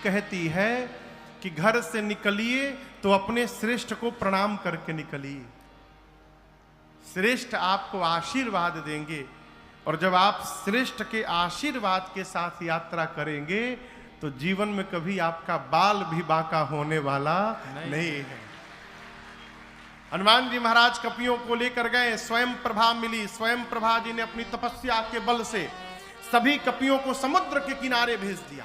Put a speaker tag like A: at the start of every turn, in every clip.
A: कहती है कि घर से निकलिए तो अपने श्रेष्ठ को प्रणाम करके निकलिए। श्रेष्ठ आपको आशीर्वाद देंगे, और जब आप श्रेष्ठ के आशीर्वाद के साथ यात्रा करेंगे तो जीवन में कभी आपका बाल भी बांका होने वाला नहीं है। हनुमान जी महाराज कपियों को लेकर गए, स्वयं प्रभा मिली। स्वयं प्रभा जी ने अपनी तपस्या के बल से सभी कपियों को समुद्र के किनारे भेज दिया।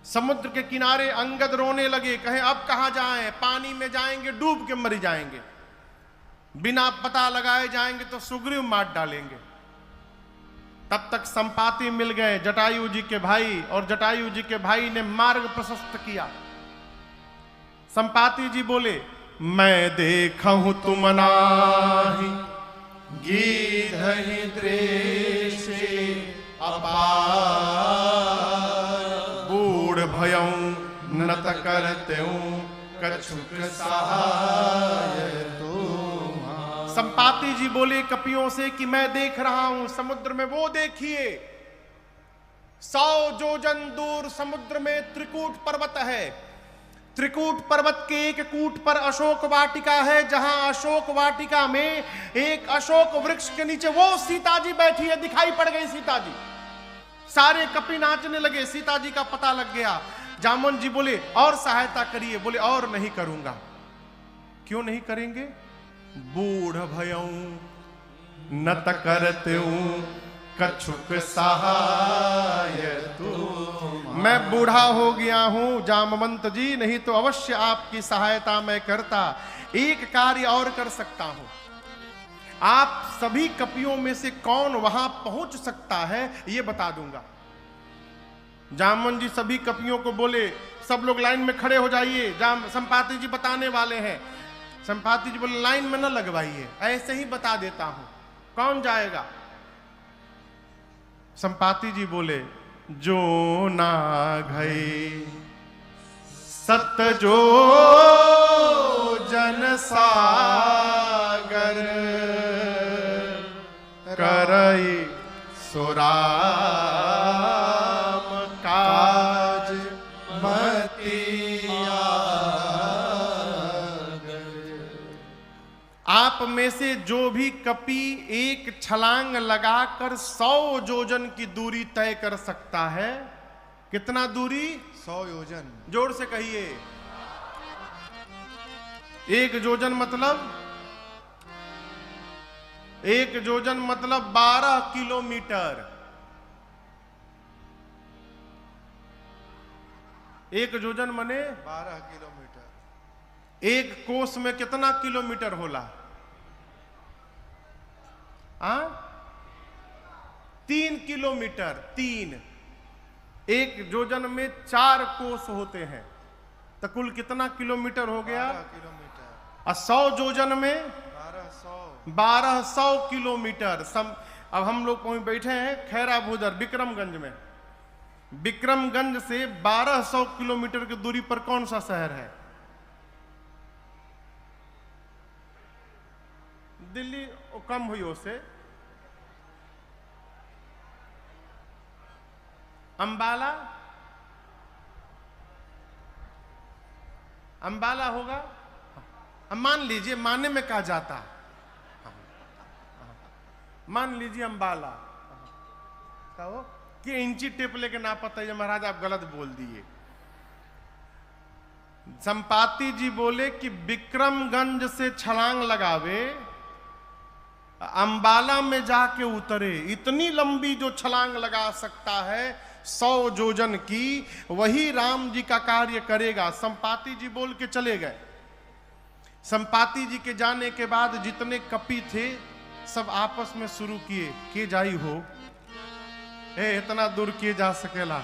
A: समुद्र के किनारे अंगद रोने लगे, कहे अब कहां जाएं, पानी में जाएंगे डूब के मर जाएंगे, बिना पता लगाए जाएंगे तो सुग्रीव मार डालेंगे। तब तक संपाति मिल गए, जटायु जी के भाई, और जटायु जी के भाई ने मार्ग प्रशस्त किया। संपाति जी बोले, मैं देखा हूं तुम नाही गीधहि दृश्य अपार, बूढ़ भयऊ नत करते कछुक सहाय तुम। संपाति जी बोले कपियों से कि मैं देख रहा हूं समुद्र में, वो देखिए 100 योजन दूर समुद्र में त्रिकूट पर्वत है। त्रिकूट पर्वत के एक कूट पर अशोक वाटिका है, जहां अशोक वाटिका में एक अशोक वृक्ष के नीचे वो सीता जी बैठी है। दिखाई पड़ गई सीता जी, सारे कपि नाचने लगे, सीता जी का पता लग गया। जामवन जी बोले और सहायता करिए, बोले और नहीं करूंगा। क्यों नहीं करेंगे? बूढ़ भयऊ नत करते कछुक सहाय तुम। मैं बूढ़ा हो गया हूं जामवंत जी, नहीं तो अवश्य आपकी सहायता मैं करता। एक कार्य और कर सकता हूं, आप सभी कपियों में से कौन वहां पहुंच सकता है यह बता दूंगा। जामवन जी सभी कपियों को बोले, सब लोग लाइन में खड़े हो जाइए, संपाति जी बताने वाले हैं। संपाति जी बोले लाइन में न लगवाइए, ऐसे ही बता देता हूं, कौन जाएगा? संपाति जी बोले, जो ना गए सत जो जन सागर, करई सुराम काज मतिया। आप में से जो भी कपि एक छलांग लगाकर 100 योजन की दूरी तय कर सकता है। कितना दूरी?
B: 100 योजन।
A: जोर से कहिए। 1 योजन मतलब 1 योजन मतलब 12 किलोमीटर। 1 योजन मने
B: 12 किलोमीटर।
A: 1 कोस में कितना किलोमीटर होला? 3 किलोमीटर। 3 1 योजन में 4 कोस होते हैं, तो कुल कितना किलोमीटर हो गया?
B: 12 किलोमीटर।
A: और 100 योजन में 1200 किलोमीटर। अब हम लोग पहुंच बैठे हैं खैरा भूदर विक्रमगंज में। विक्रमगंज से 1200 किलोमीटर की दूरी पर कौन सा शहर है? दिल्ली कम हुई उससे। अंबाला, अंबाला होगा। मान लीजिए, माने में कहा जाता, मान लीजिए अंबाला। कहो कि इंची टेप लेके ना पता है महाराज, आप गलत बोल दिए। संपाति जी बोले कि विक्रमगंज से छलांग लगावे, अंबाला में जाके उतरे। इतनी लंबी जो छलांग लगा सकता है 100 योजन की, वही राम जी का कार्य करेगा। संपाति जी बोल के चले गए। संपाति जी के जाने के बाद जितने कपि थे सब आपस में शुरू किए कि जाई हो, इतना दूर किए जा सकेला।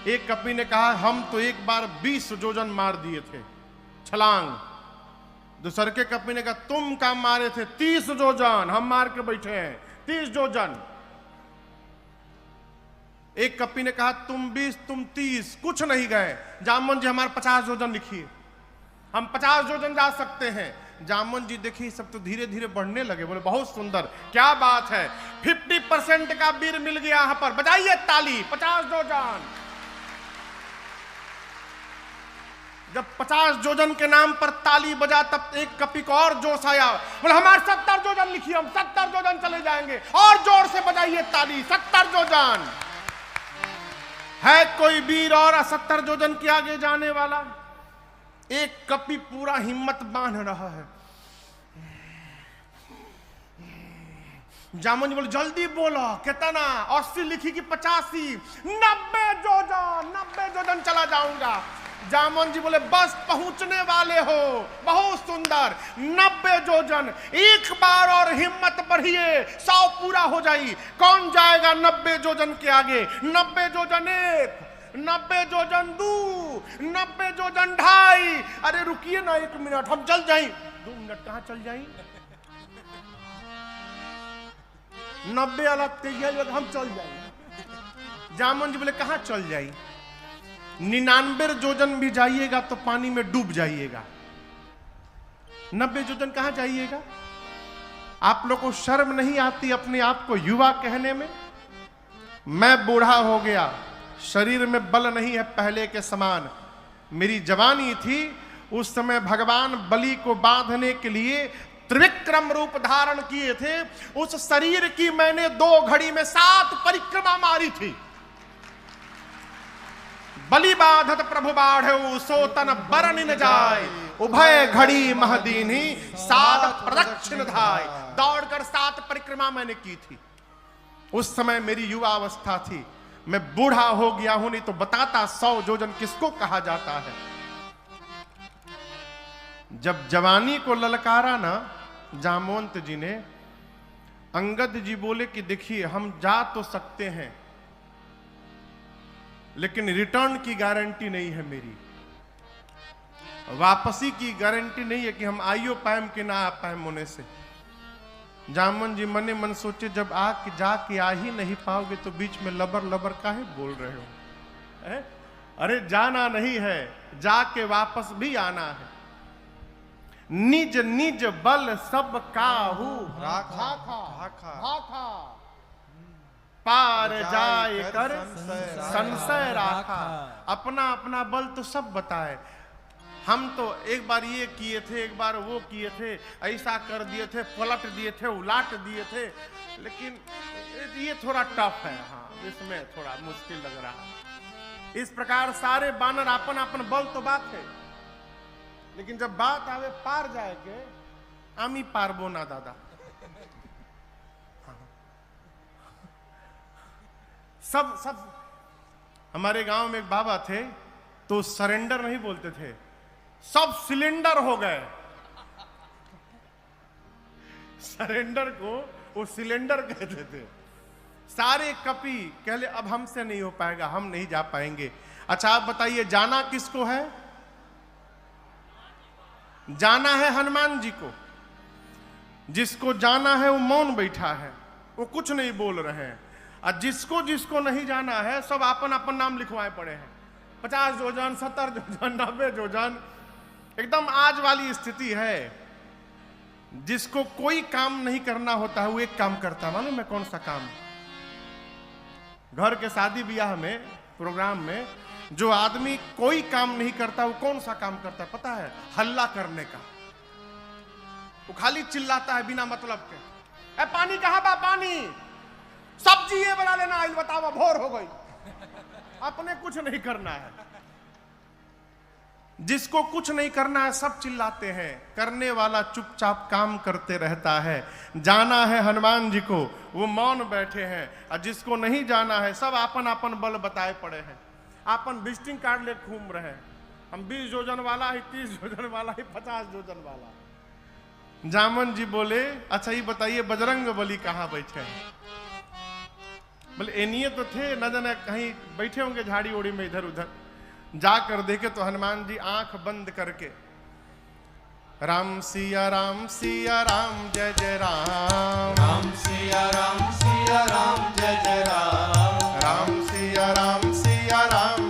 A: एक कपि ने कहा हम तो एक बार 20 योजन मार दिए थे छलांग। दूसरे के कपि ने कहा तुम का मारे थे 30 योजन, हम मार के बैठे हैं 30 योजन। एक कपि ने कहा तुम 20 तुम 30, कुछ नहीं गए। जामवन जी हमारे 50 योजन लिखिए, हम 50 योजन जा सकते हैं। जामवन जी देखिए सब तो धीरे धीरे बढ़ने लगे। बोले बहुत सुंदर, क्या बात है, 50% का वीर मिल गया यहाँ पर, बजाइए ताली। 50 योजन जब 50 योजन के नाम पर ताली बजा तब एक कपि को और जोश आया, बोले हमारे 70 योजन लिखिए, हम 70 योजन चले जाएंगे, और जोर से बजाइए ताली, 70 योजन। है कोई वीर और 70 योजन के आगे जाने वाला? एक कपि पूरा हिम्मत बांध रहा है। जामुन बोले जल्दी बोलो, कितना? 80 लिखी कि 85? 90 योजन, 90 योजन चला जाऊंगा। जामुन जी बोले बस पहुंचने वाले हो, बहुत सुंदर, 90 योजन। एक बार और हिम्मत बढ़िए, 100 पूरा हो जाई। कौन जाएगा 90 योजन के आगे? 90 योजन 1, 90 योजन 2, 90 योजन 2.5। अरे रुकिए ना 1 मिनट, हम चल जाए। 2 मिनट कहाँ चल जाए? 90 अलग तैयार, हम चल जाए। जामुन जी बोले कहाँ चल जाए? 99 योजन भी जाइएगा तो पानी में डूब जाइएगा, 90 योजन कहाँ जाइएगा? आप लोग को शर्म नहीं आती अपने आप को युवा कहने में? मैं बूढ़ा हो गया, शरीर में बल नहीं है पहले के समान। मेरी जवानी थी, उस समय भगवान बलि को बांधने के लिए त्रिविक्रम रूप धारण किए थे। उस शरीर की मैंने 2 घड़ी में 7 परिक्रमा मारी थी। बलि बाधत प्रभु बाढ़े सो तन बरन न जाए, उभय घड़ी महदीनी 7 प्रदक्षिण धाय। दौड़कर 7 परिक्रमा मैंने की थी। उस समय मेरी युवा अवस्था थी। मैं बूढ़ा हो गया हूं, नहीं तो बताता 100 योजन किसको कहा जाता है। जब जवानी को ललकारा ना जामवंत जी ने, अंगद जी बोले कि देखिए हम जा तो सकते हैं, लेकिन रिटर्न की गारंटी नहीं है मेरी, वापसी की गारंटी नहीं है कि हम आइयो पाएम कि ना आ पाएम होने से। जामवन जी मने मन सोचे जब जाके आ ही नहीं पाओगे तो बीच में लबर लबर काहे बोल रहे हो? अरे जाना नहीं है, जाके वापस भी आना है। निज निज बल सब काहू
B: राखा
A: पार जाए कर संशय राखा। अपना अपना बल तो सब बताए। हम तो एक बार ये किए थे, एक बार वो किए थे, ऐसा कर दिए थे, पलट दिए थे, उलाट दिए थे, लेकिन ये थोड़ा टफ है। हाँ, इसमें थोड़ा मुश्किल लग रहा है। इस प्रकार सारे बानर अपन अपन बल तो बात है, लेकिन जब बात आवे पार जाए के, आमी पारबो ना दादा। सब हमारे गांव में एक बाबा थे, तो सरेंडर नहीं बोलते थे, सब सिलेंडर हो गए। सरेंडर को वो सिलेंडर कहते थे। सारे कपि कहले अब हमसे नहीं हो पाएगा, हम नहीं जा पाएंगे। अच्छा आप बताइए जाना किसको है? जाना है हनुमान जी को। जिसको जाना है वो मौन बैठा है, वो कुछ नहीं बोल रहे हैं। और जिसको जिसको नहीं जाना है सब अपन अपन नाम लिखवाए पड़े हैं। 50 योजन, 70 योजन, 90 योजन, एकदम आज वाली स्थिति है। जिसको कोई काम नहीं करना होता है वो एक काम करता है, मालूम है कौन सा काम? घर के शादी ब्याह में, प्रोग्राम में जो आदमी कोई काम नहीं करता वो कौन सा काम करता है पता है? हल्ला करने का। वो खाली चिल्लाता है बिना मतलब के। ए पानी कहाँ बा? पानी। सब्जी ये बना लेना, आइल बतावा, भोर हो गई। अपने कुछ नहीं करना है। जिसको कुछ नहीं करना है सब चिल्लाते हैं, करने वाला चुपचाप काम करते रहता है। जाना है हनुमान जी को, वो मौन बैठे हैं। और जिसको नहीं जाना है सब अपन अपन बल बताए पड़े हैं। अपन विजिटिंग कार्ड ले घूम रहे हैं। हम 20 योजन वाला है, 30 योजन वाला है, 50 योजन वाला। जामन जी बोले अच्छा ये बताइए बजरंग बली कहाँ बैठे हैं? बोले एनिए तो थे, न जाने कहीं बैठे होंगे झाड़ी ओड़ी में इधर उधर। जाकर देखे तो हनुमान जी आंख बंद करके राम सिया राम जय जय राम,
C: राम सिया राम जय जय राम,
A: राम सिया राम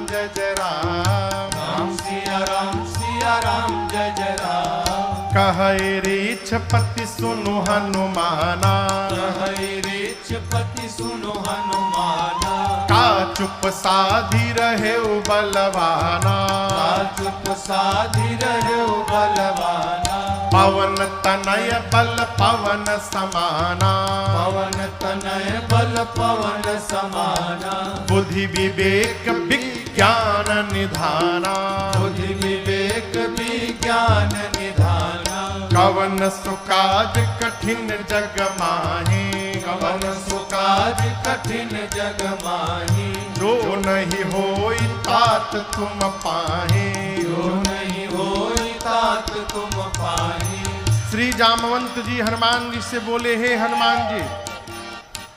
A: जय जय राम,
C: राम सिया राम जय जय राम।
A: कहे रीछपति सुनु हनुमाना,
C: कहे रीछपति सुनु हनुमाना।
A: का चुप साधी रहे बलवाना,
C: का चुप साधि रहो बलवाना।
A: पवन तनय बल पवन समाना।
C: पवन तनय बल पवन समाना।
A: बुद्धि विवेक विज्ञान निधाना।
C: बुद्धि विवेक विज्ञान निधाना।
A: कवन सुकाज कठिन जग माही।
C: कवन सुकाज कठिन जग माही।
A: जो नहीं होई तात तुम पाहे।
C: जो नहीं होई तात तुम पाही।
A: श्री जामवंत जी हनुमान जी से बोले, हे हनुमान जी,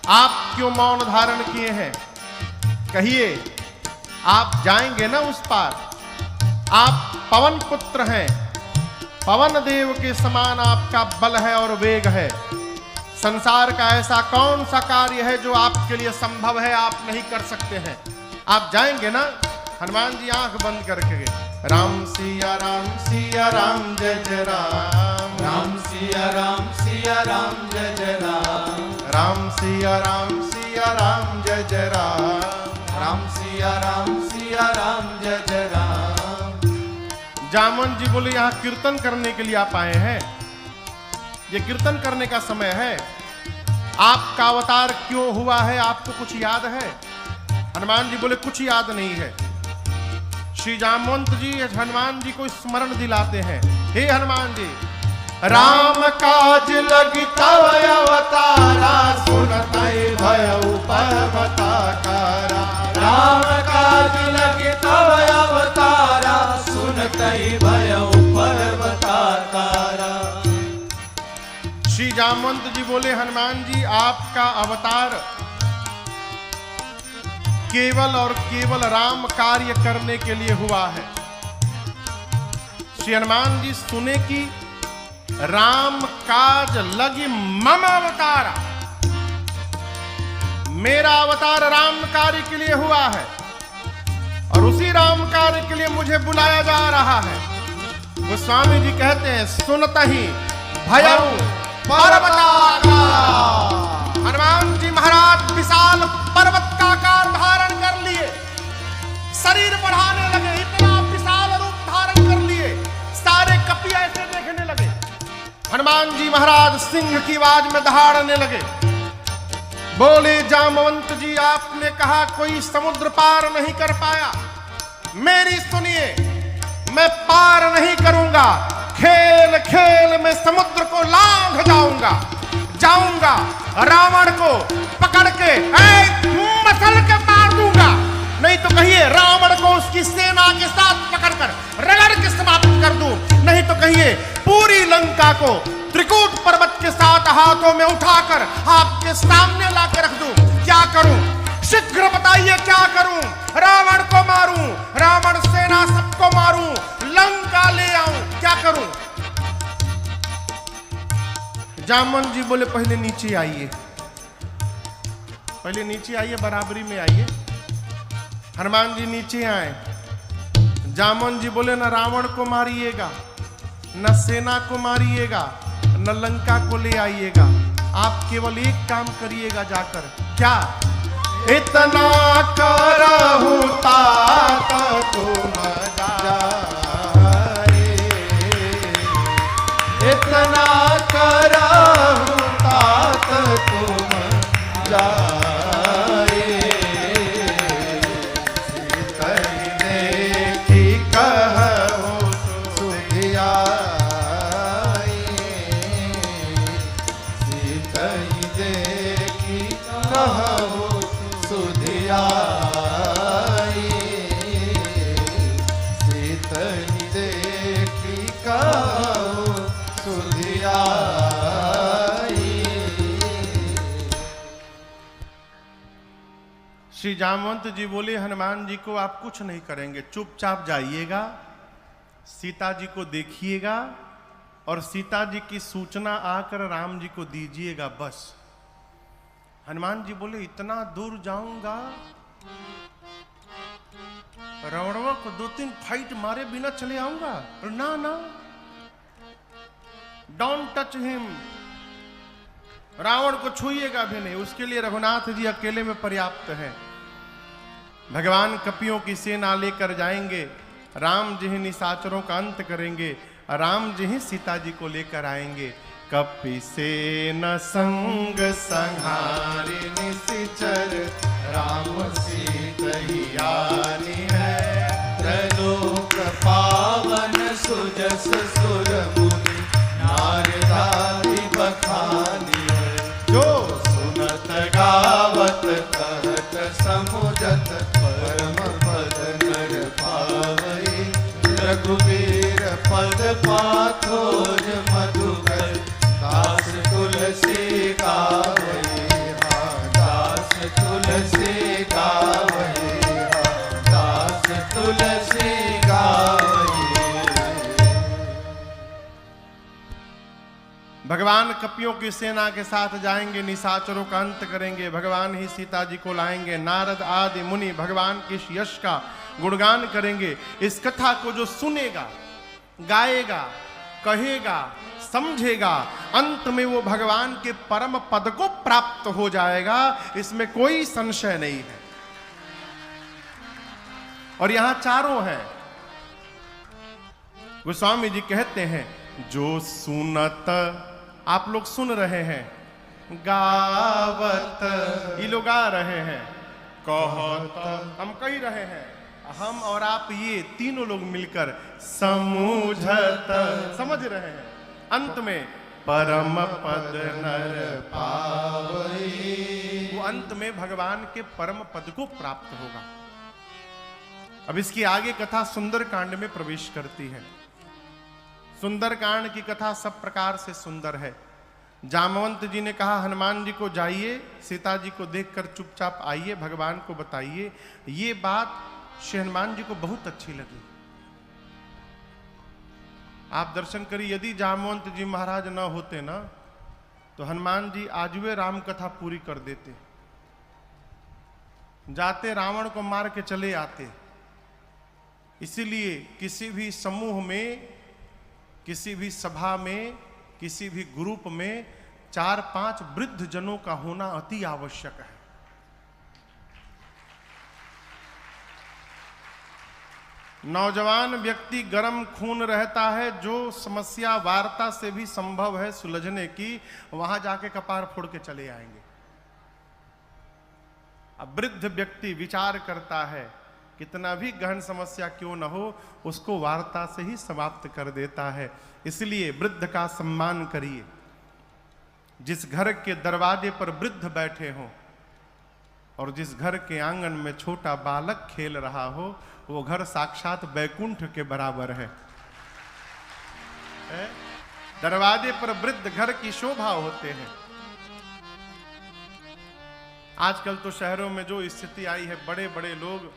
A: आप क्यों मौन धारण किए हैं? कहिए, आप जाएंगे ना उस पार। आप पवन पुत्र हैं, पवन देव के समान आपका बल है और वेग है। संसार का ऐसा कौन सा कार्य है जो आपके लिए संभव है, आप नहीं कर सकते हैं? आप जाएंगे ना? हनुमान जी आंख बंद करके गए। राम सिया राम जय जय राम।
C: राम सिया राम जय जय राम।
A: राम सिया राम जय जय राम।
C: राम सिया राम जय जय राम।
A: जामन जी बोले, यहाँ कीर्तन करने के लिए आप आए हैं, ये कीर्तन करने का समय है। आपका अवतार क्यों हुआ है, आपको कुछ याद है? हनुमान जी बोले, कुछ याद नहीं है। श्री जामवंत जी हनुमान जी को स्मरण दिलाते हैं, हे हनुमान जी, राम काज लगी तव अवतारा। सुनतई भयउ पर्वताकारा।
C: राम काज लगे तव अवतारा। सुनतई भयउ पर्वताकारा।
A: श्री जामवंत जी बोले, हनुमान जी, आपका अवतार केवल और केवल राम कार्य करने के लिए हुआ है। श्री हनुमान जी सुने कि राम काज लगी मम अवतारा, मेरा अवतार राम कार्य के लिए हुआ है और उसी राम कार्य के लिए मुझे बुलाया जा रहा है। गोस्वामी जी कहते हैं, सुनत ही भयउ पर्वताकारा। हनुमान जी महाराज विशाल पर्वत का आकार धारण कर लिए, शरीर बढ़ाने लगे, इतना विशाल रूप धारण कर लिए, सारे कपि ऐसे देखने लगे। हनुमान जी महाराज सिंह की आवाज में दहाड़ने लगे। बोले, जामवंत जी, आपने कहा कोई समुद्र पार नहीं कर पाया, मेरी सुनिए, मैं पार नहीं करूंगा। खेल खेल में समुद्र को लांघ जाऊंगा, रावण को पकड़ के मसल के मार दूंगा। नहीं तो कहिए रावण को उसकी सेना के साथ पकड़कर रगड़ के समाप्त कर दूं। नहीं तो कहिए पूरी लंका को त्रिकूट पर्वत के साथ हाथों में उठाकर आपके सामने लाके रख दूं। क्या करूं? शीघ्र बताइए, क्या करूं? रावण को मारूं, रावण सेना सबको मारूं, लंका ले आऊं, क्या करूं? जामन जी बोले, पहले नीचे आइए, पहले नीचे आइए, बराबरी में आइए। हनुमान जी नीचे आए। जामन जी बोले, न रावण को मारिएगा, न सेना को मारिएगा, न लंका को ले आइएगा, आप केवल एक काम करिएगा जाकर। क्या? इतना करहु तात तुम जाए।
C: इतना करहु तात तुम जाए।
A: सीतहि देखी कहु
B: सुधियाई। सीतहि देखी कहु सुधियाई। सीतहि देखी कहु सुधियाई।
A: श्री जामवंत जी बोले, हनुमान जी को आप कुछ नहीं करेंगे, चुपचाप जाइएगा, सीता जी को देखिएगा और सीता जी की सूचना आकर राम जी को दीजिएगा, बस। हनुमान जी बोले, इतना दूर जाऊंगा, रावणवा को 2-3 फाइट मारे बिना चले आऊंगा? ना ना, डोंट टच हिम, रावण को छूइएगा भी नहीं, उसके लिए रघुनाथ जी अकेले में पर्याप्त है। भगवान कपियों की सेना लेकर जाएंगे, राम जी ही निशाचरों का अंत करेंगे, राम जी ही सीता जी को लेकर आएंगे। कपि से न संग संहारी
B: निशिचर राम सीतहियानी है। त्रैलोक पावन सुजस सुर मुनि नारदादि बखानी है। जो सुनत गावत कहत समुझत परम पद नर पावई। रघुवीर पद पाथोज मधुकर दास तुलसी गावई। दास तुलसी गावई। दास तुलसी गावई।
A: भगवान कपियों की सेना के साथ जाएंगे, निशाचरों का अंत करेंगे, भगवान ही सीता जी को लाएंगे। नारद आदि मुनि भगवान के इस यश का गुणगान करेंगे। इस कथा को जो सुनेगा, गाएगा, कहेगा, समझेगा, अंत में वो भगवान के परम पद को प्राप्त हो जाएगा, इसमें कोई संशय नहीं है। और यहां चारों हैं। गोस्वामी जी कहते हैं, जो सुनत, आप लोग सुन रहे हैं, गावत, ये लोग गा रहे हैं, कहत, हम कह रहे हैं, हम और आप ये तीनों लोग मिलकर समूझत, समझ रहे हैं। अंत में परम पद नर पावई, वो अंत में भगवान के परम पद को प्राप्त होगा। अब इसकी आगे कथा सुंदरकांड में प्रवेश करती है। सुंदरकांड की कथा सब प्रकार से सुंदर है। जामवंत जी ने कहा, हनुमान जी को जाइए, सीता जी को देखकर चुपचाप आइए, भगवान को बताइए। ये बात श्री हनुमान जी को बहुत अच्छी लगी। आप दर्शन करिए, यदि जामवंत जी महाराज न होते ना, तो हनुमान जी आज वे राम कथा पूरी कर देते। जाते रावण को मार के चले आते। इसीलिए किसी भी समूह में, किसी भी सभा में, किसी भी ग्रुप में 4-5 वृद्ध जनों का होना अति आवश्यक है। नौजवान व्यक्ति गर्म खून रहता है, जो समस्या वार्ता से भी संभव है सुलझने की, वहां जाके कपार फोड़ के चले आएंगे। अब वृद्ध व्यक्ति विचार करता है, कितना भी गहन समस्या क्यों न हो, उसको वार्ता से ही समाप्त कर देता है। इसलिए वृद्ध का सम्मान करिए। जिस घर के दरवाजे पर वृद्ध बैठे हों और जिस घर के आंगन में छोटा बालक खेल रहा हो, वो घर साक्षात बैकुंठ के बराबर है। दरवाजे पर वृद्ध घर की शोभा होते हैं। आजकल तो शहरों में जो स्थिति आई है, बड़े बड़े लोग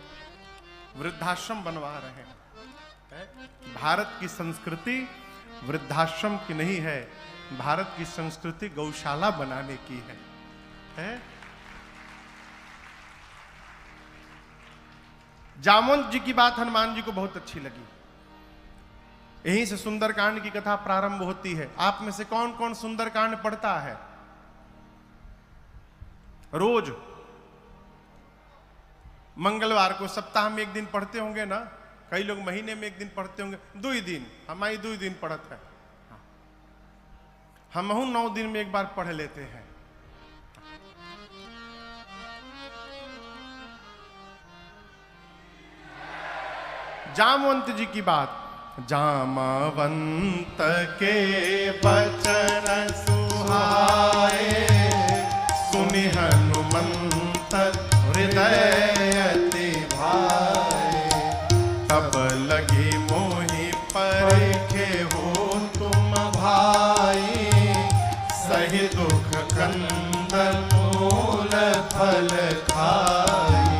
A: वृद्धाश्रम बनवा रहे हैं। भारत की संस्कृति वृद्धाश्रम की नहीं है, भारत की संस्कृति गौशाला बनाने की है? जामवंत जी की बात हनुमान जी को बहुत अच्छी लगी। यहीं से सुंदरकांड की कथा प्रारंभ होती है। आप में से कौन कौन सुंदरकांड पढ़ता है रोज? मंगलवार को सप्ताह में एक दिन पढ़ते होंगे ना? कई लोग महीने में एक दिन पढ़ते होंगे। 2 दिन, हमारी 2 दिन पढ़त है। हम 9 दिन में एक बार पढ़ लेते हैं। जामवंत जी की बात। जामवंत के बचन सुहाए, सुनि हनुमंत हृदय अति भाए। तब लगी मोहि परखे हो तुम भाई, सही दुख कंद मूल फल खाई।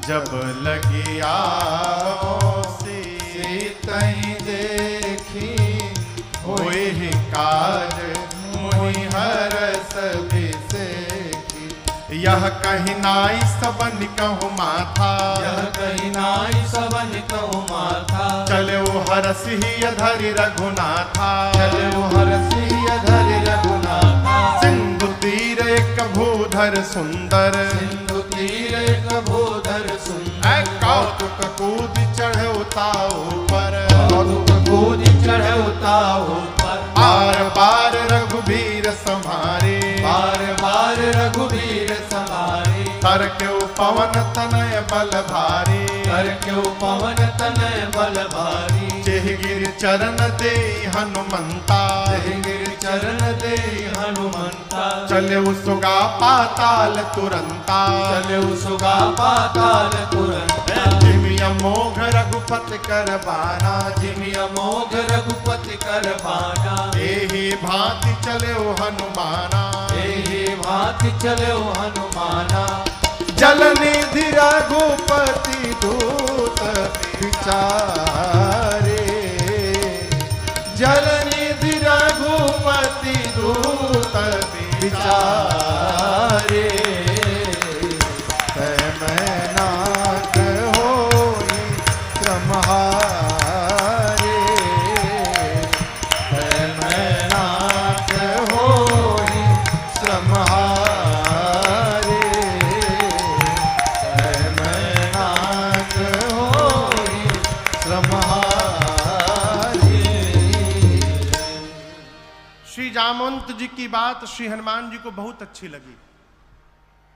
A: जब लगी आओ सीतहि देखी, होए ही काज मोहि हरस बिसेखी। यह कही नाई सबन कहु माथा,
C: यह कही नाई सबन कहु माथा।
A: चले वो हरसिहि धरि रघुनाथा,
B: चले वो हरसिहि धरि रघुनाथा।
A: सिंधु तीर एक भूधर सुंदर,
B: सिंधु तीर एक भूधर सुंदर।
A: कौतुक कूद चढ़ो ऊपर,
C: कूद चढ़े ऊपर,
A: बार बार रघुबीर संहारे,
C: बार बार रघुबीर संहारे,
A: कर के पवन तनय बल भारी,
C: कर क्यों पवन तनय बल भारी,
A: जेहगिर चरण दे हनुमंता,
C: गिर चरण दे हनुमंता,
A: चले सुगा पाताल तुरंता,
C: चले सुगा पाताल तुरंत,
A: जिमि अमोघ रघुपति कर बाना,
C: जिमि अमोघ रघुपति कर बाना,
A: एहि भांति चले हनुमाना,
C: एहि भांति चले हनुमाना,
A: जलनिधि रघुपति दूत विचारे, जलनिधि रघुपति दूत विचारे, मैनाक होई क्रमहारे, मैनाक होई श्रमहारे, मैनाक होई श्रमहारे। श्री जामवंत जी की बात श्री हनुमान जी को बहुत अच्छी लगी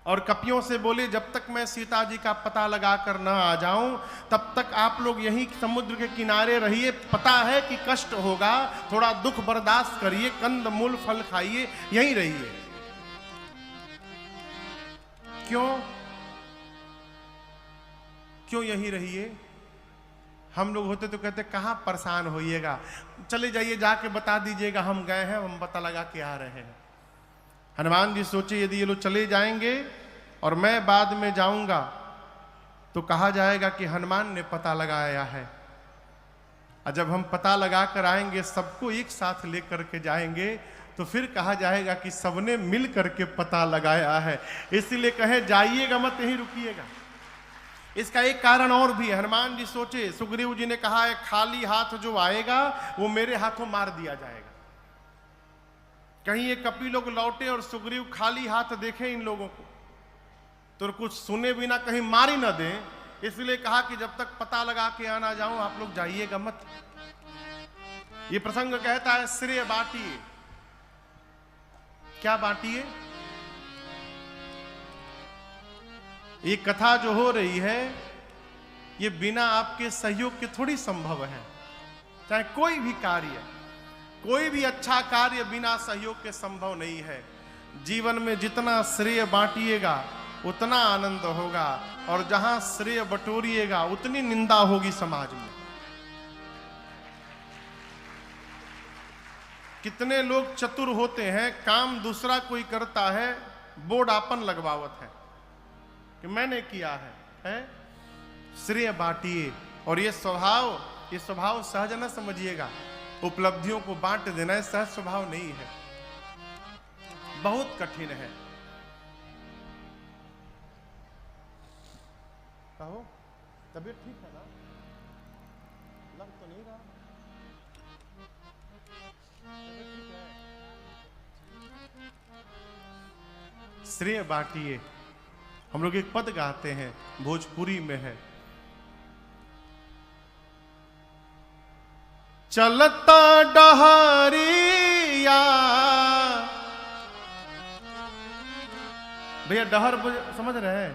A: और कपियों से बोले, जब तक मैं सीता जी का पता लगाकर न आ जाऊं तब तक आप लोग यहीं समुद्र के किनारे रहिए। पता है कि कष्ट होगा, थोड़ा दुख बर्दाश्त करिए, कंद मूल फल खाइए, यहीं रहिए। क्यों यहीं रहिए? हम लोग होते तो कहते कहाँ परेशान होइएगा, चले जाइए, जाके बता दीजिएगा हम गए हैं, हम पता लगा के आ रहे हैं। हनुमान जी सोचे यदि ये लोग चले जाएंगे और मैं बाद में जाऊंगा तो कहा जाएगा कि हनुमान ने पता लगाया है, और जब हम पता लगा कर आएंगे, सबको एक साथ लेकर के जाएंगे, तो फिर कहा जाएगा कि सबने मिल करके पता लगाया है। इसीलिए कहे जाइएगा मत, यहीं रुकिएगा। इसका एक कारण और भी है। हनुमान जी सोचे, सुग्रीव जी ने कहा है खाली हाथ जो आएगा वो मेरे हाथों मार दिया जाएगा। कहीं ये कपि लोग लौटे और सुग्रीव खाली हाथ देखे इन लोगों को तो कुछ सुने बिना कहीं मार ही ना दें, इसलिए कहा कि जब तक पता लगा के आना जाऊं आप लोग जाइएगा मत। ये प्रसंग कहता है श्रेय बांटिए। क्या बांटिए? ये कथा जो हो रही है ये बिना आपके सहयोग के थोड़ी संभव है। चाहे कोई भी कार्य, कोई भी अच्छा कार्य बिना सहयोग के संभव नहीं है। जीवन में जितना श्रेय बांटिएगा उतना आनंद होगा, और जहां श्रेय बटोरिएगा उतनी निंदा होगी समाज में। कितने लोग चतुर होते हैं, काम दूसरा कोई करता है, बोर्ड आपन लगवावत है कि मैंने किया है? श्रेय बांटिए। और ये स्वभाव सहज न समझिएगा। उपलब्धियों को बांट देना है सहज स्वभाव नहीं है, बहुत कठिन है। कहो, तबीयत ठीक है ना? लग तो नहीं रहा। श्रेय बांटिए। हम लोग एक पद गाते हैं, भोजपुरी में है, चलता डहरिया। भैया डहर समझ रहे हैं?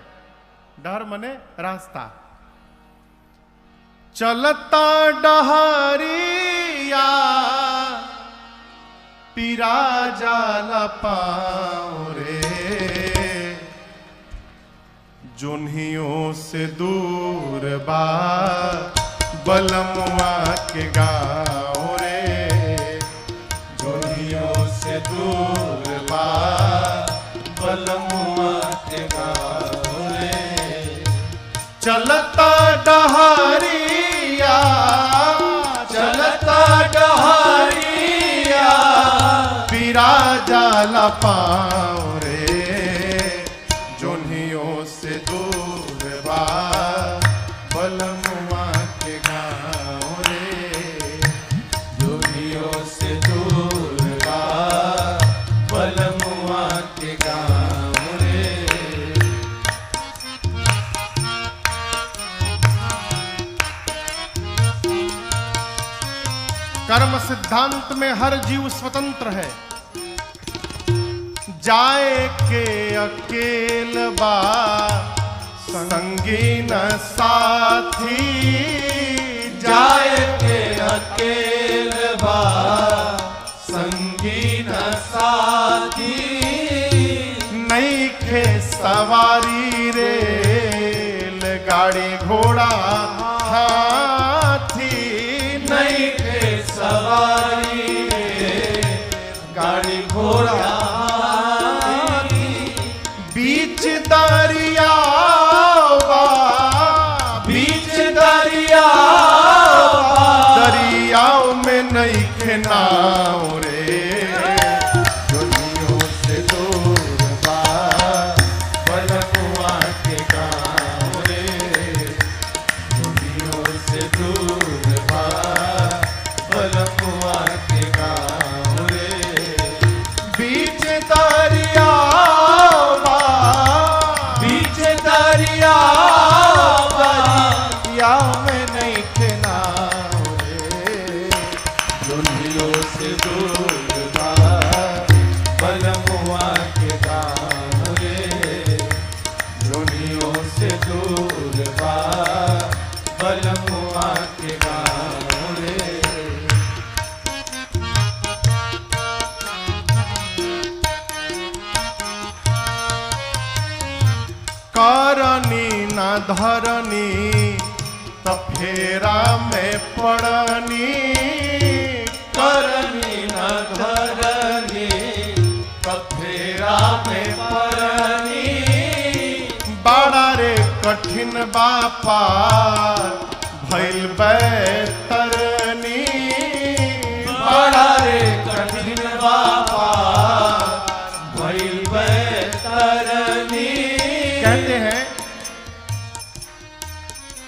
A: डहर मने रास्ता। चलता डहरिया पीरा जाला पाँव रे, जोन्हियों से दूर बा बलमुआ के गाँव रे, जोन्हियों से दूर बा बलमुआ के गाँव रे। चलता डहरिया, चलता डहरिया पीरा जाला पाँव रे, जोन्हियों से दूर बा बलमुआ के गाँव रे, जोन्हियों से दूर बा बलमुआ के गाँव रे। कर्म सिद्धांत में हर जीव स्वतंत्र है। जाए के अकेल बा संगी न साथी,
C: जाए के अकेल बा संगी न साथी,
A: नहीं खे सवारी रेल गाड़ी घोड़ा हाथी,
C: नहीं थे सवारी गाड़ी घोड़ा हाथी,
A: बीच दरिया
C: बीच दरिया
A: दरियाओं में नहीं खे नाव रे,
B: दुनियों से दूर बा बलमुआ के गाँव रे, दुनियों से दूर बा बलमुआ के गाँव रे,
A: बीच दरिया
C: बीच दरिया
B: या में नहीं खे नाव रे, दुनियों से दूर बा बलमुआ के गाँव रे, दुनियों से दूर बा बलमुआ के गाँव रे।
A: करनी न धरनी त फेरा में पड़नी,
C: करनी न धरनी कफेरा में परनी,
A: बड़ा रे कठिन बापार भइल बैतरनी,
C: बड़ा रे कठिन बाबा भइल बैतरनी।
A: कहते हैं,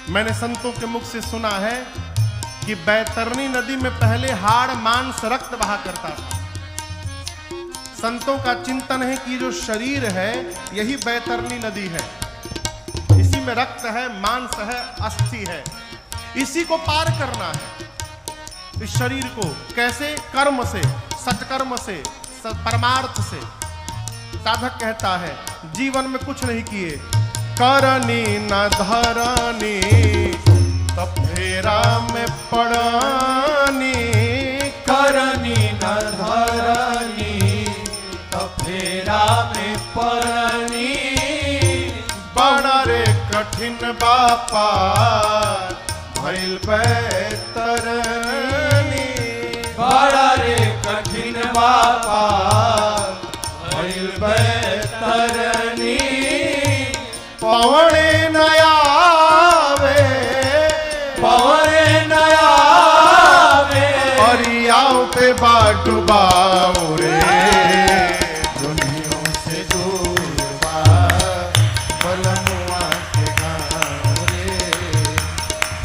A: मैंने संतों के मुख से सुना है कि बैतरनी नदी में पहले हाड़ मांस रक्त बहा करता था। संतों का चिंतन है कि जो शरीर है यही बैतरनी नदी है, इसी में रक्त है, मांस है, अस्थि है, इसी को पार करना है। इस शरीर को कैसे? कर्म से, सत्कर्म से, परमार्थ से। साधक कहता है जीवन में कुछ नहीं किए, करनी न धरनी तो फेरा में पड़नी,
C: करनी न धरनी कफेरा में परनी,
A: बड़ा रे कठिन बापा भइल बैतरनी,
C: बड़ा रे कठिन बाबा भइल बैतरनी।
A: पवने नयावे
C: पवने नया वे
A: अरियाओं पे बाटुबाओ रे,
B: दुनियों से दूर बा बलमुआ के गाँव रे,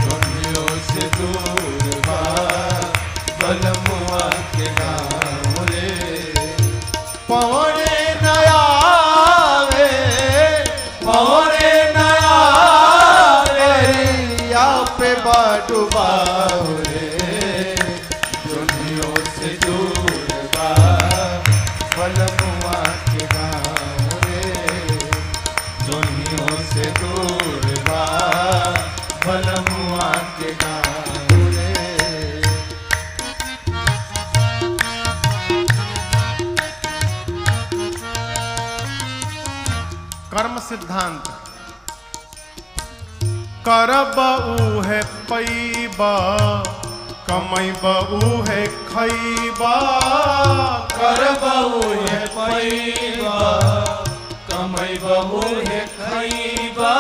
B: दुनियों से दूर बा बलमुआ के गाँव रे।
A: पवने नयावे
C: पवने नया वे
B: या पे बाटुबाओ रे, दुनियों से दूर बा बलमुआ के गाँव रे, दुनियों से दूर बा बलमुआ के गाँव रे।
A: कर्म सिद्धांत। करब उहे पैबा, कमैब उहे खैबा,
C: करबहु है पैबा कमैबहु है खैबा,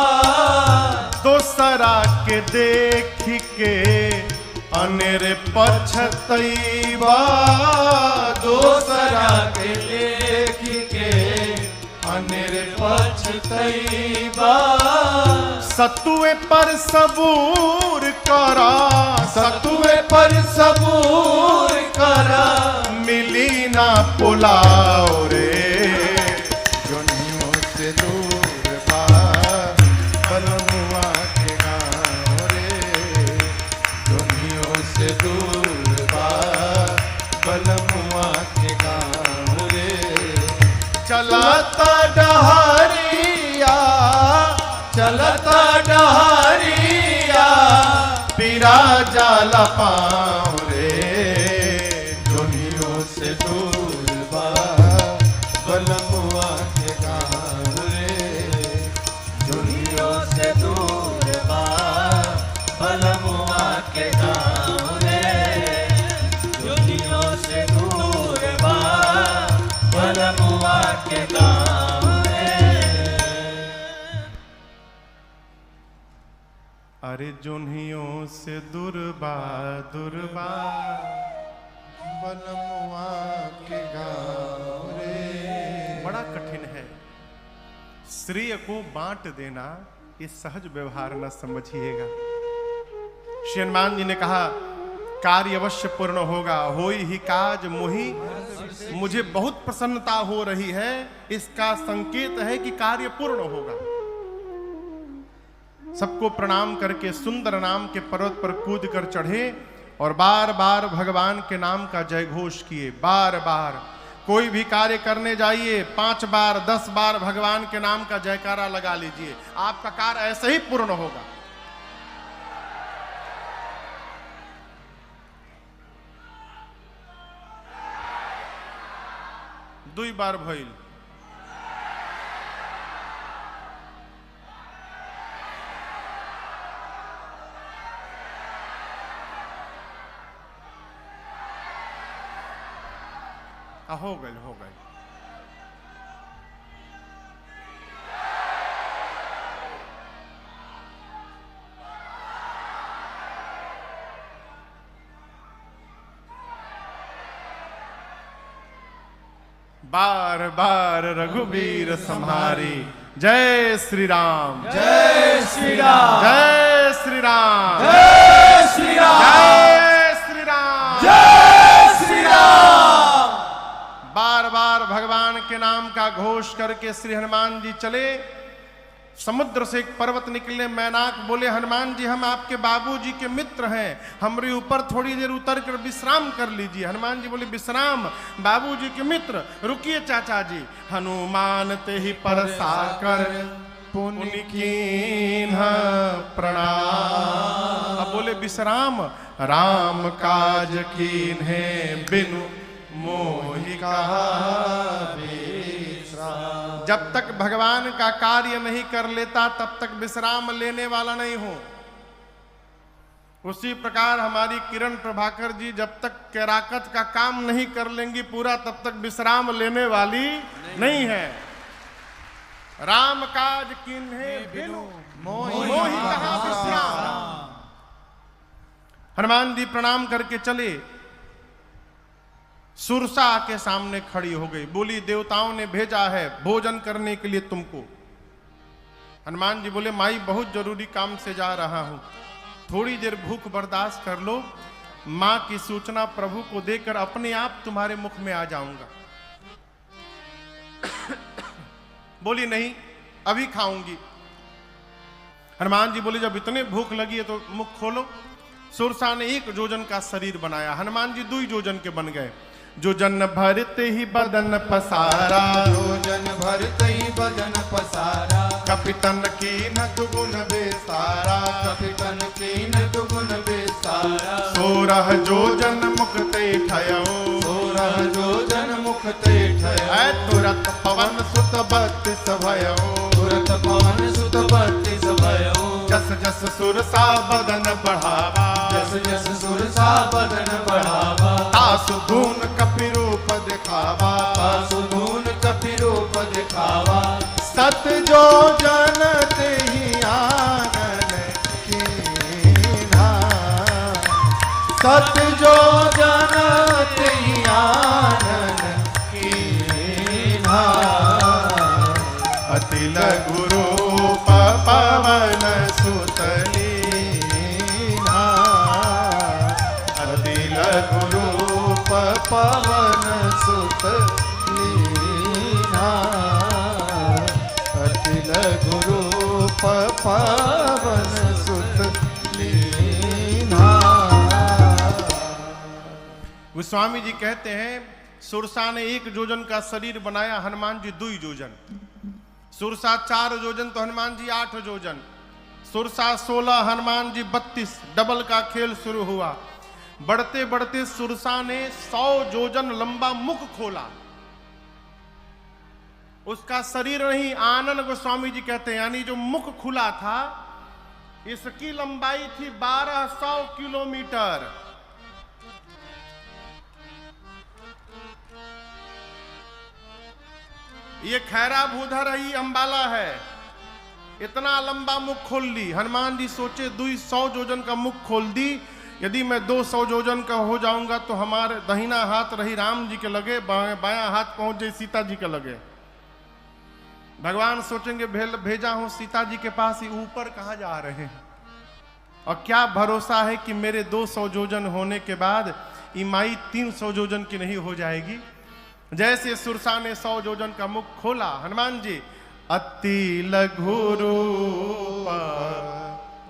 A: दोसरा के देख के अनेरे पछतैबा,
C: दोसरा के देख के अनेरे पछतैबा,
A: सतुए पर सबूर करा,
C: सतुए पर सबूर करा,
A: मिली ना पुलाव रे,
B: दुनियों से दूर बा बलमुआ के गाँव रे, दुनियों से दूर बा चलता डहरिया, चलता डहरिया, पीरा जाला पाँव रे, जोनियों से दूर बा बलमुआ के गाँव रे, जोनियों से दूर बा बलमुआ के गाँव रे, जोनियों से दूर बा बलमुआ के गाँव रे।
A: अरे जोनियों से दुर्बा दुर्बा
B: बलमुआ के गाँव रे।
A: बड़ा कठिन है। श्रेय को बांट देना ये सहज व्यवहार न समझिएगा। श्री हनुमान जी ने कहा कार्य अवश्य पूर्ण होगा, होई ही काज मोहि, मुझे बहुत प्रसन्नता हो रही है, इसका संकेत है कि कार्य पूर्ण होगा। सबको प्रणाम करके सुंदर नाम के पर्वत पर कूद कर चढ़े और बार बार भगवान के नाम का जय घोष किए। बार बार कोई भी कार्य करने जाइए 5 बार 10 बार भगवान के नाम का जयकारा लगा लीजिए, आपका कार्य ऐसे ही पूर्ण होगा। दुई बार भइल। हो गए हो गए। बार बार रघुवीर सम्हारी, जय श्री राम,
B: जय श्री राम,
A: जय श्री राम,
B: जय श्री राम,
A: जय श्री राम,
B: जय श्री राम।
A: बार बार भगवान के नाम का घोष करके श्री हनुमान जी चले। समुद्र से एक पर्वत निकले, मैनाक बोले हनुमान जी हम आपके बाबूजी के मित्र हैं, हमारे ऊपर थोड़ी देर उतर कर विश्राम कर लीजिए। हनुमान जी बोले विश्राम, बाबूजी के मित्र, रुकिए चाचा जी। हनुमान ते ही परसा कर पुनि कीन्ह प्रणाम। अब बोले विश्राम, राम काज कीन्हे बिनु मोहि कहा विश्राम। जब तक भगवान का कार्य नहीं कर लेता तब तक विश्राम लेने वाला नहीं हो। उसी प्रकार हमारी किरण प्रभाकर जी जब तक कैराकत का काम नहीं कर लेंगी पूरा तब तक विश्राम लेने वाली नहीं है। राम काज किन्हे बिनु मोहि कहा विश्राम। हनुमान जी प्रणाम करके चले। सुरसा के सामने खड़ी हो गई, बोली देवताओं ने भेजा है भोजन करने के लिए तुमको। हनुमान जी बोले माई बहुत जरूरी काम से जा रहा हूं, थोड़ी देर भूख बर्दाश्त कर लो, मां की सूचना प्रभु को देकर अपने आप तुम्हारे मुख में आ जाऊंगा। बोली नहीं अभी खाऊंगी। हनुमान जी बोले जब इतने भूख लगी है तो मुख खोलो। सुरसा ने 1 जोजन का शरीर बनाया, हनुमान जी 2 जोजन के बन गए। जोजन भरते ही बदन पसारा,
B: जोजन भरते ही बदन पसारा,
A: कपितन की न दुगुन बेसारा,
B: कपितन की न दुगुन बेसारा।
A: 16 जोजन मुखते ठयो,
B: 16 जोजन मुखते ठयो।
A: तुरत पवन सुत 32 भयो,
B: तुरत पवन सुत 32 भयो।
A: जस जस सुरसा बदन बढ़ावा,
B: जस जस सुरसा बदन बढ़ावा।
A: तासु धून कपि रूप दिखावा,
B: तासु धून कपि रूप दिखावा।
A: सत जो जन तेहि आनन कीन्हा,
B: सत जो जन तेहि आनन कीन्हा।
A: अति लघु रूप पवन सुत लीन्हा, अति लघु रूप
B: पवन सुत लीन्हा, अति लघु रूप पवन सुत लीन्हा।
A: गोस्वामी जी कहते हैं सुरसा ने 1 जोजन का शरीर बनाया, हनुमान जी 2 जोजन। सुरसा 4 जोजन तो हनुमान जी 8 जोजन। सुरसा 16, हनुमान जी 32। डबल का खेल शुरू हुआ। बढ़ते बढ़ते सुरसा ने 100 जोजन लंबा मुख खोला। उसका शरीर नहीं, आनंद गोस्वामी जी कहते हैं, यानी जो मुख खुला था, इसकी लंबाई थी 1200 किलोमीटर। ये खैरा भूधर ही अंबाला है। इतना लंबा मुख खोल ली। हनुमान जी सोचे 200 जोजन का मुख खोल दी, यदि मैं 200 जोजन का हो जाऊंगा तो हमारे दाहिना हाथ रही राम जी के लगे, बायां हाथ पहुंच जाए सीता जी के लगे। भगवान सोचेंगे भेजा हूं सीता जी के पास, ही ऊपर कहां जा रहे हैं, और क्या भरोसा है कि मेरे 200 जोजन होने के बाद इमाई 300 जोजन की नहीं हो जाएगी। जैसे सुरसा ने 100 जोजन का मुख खोला, हनुमान जी अति लघु रूप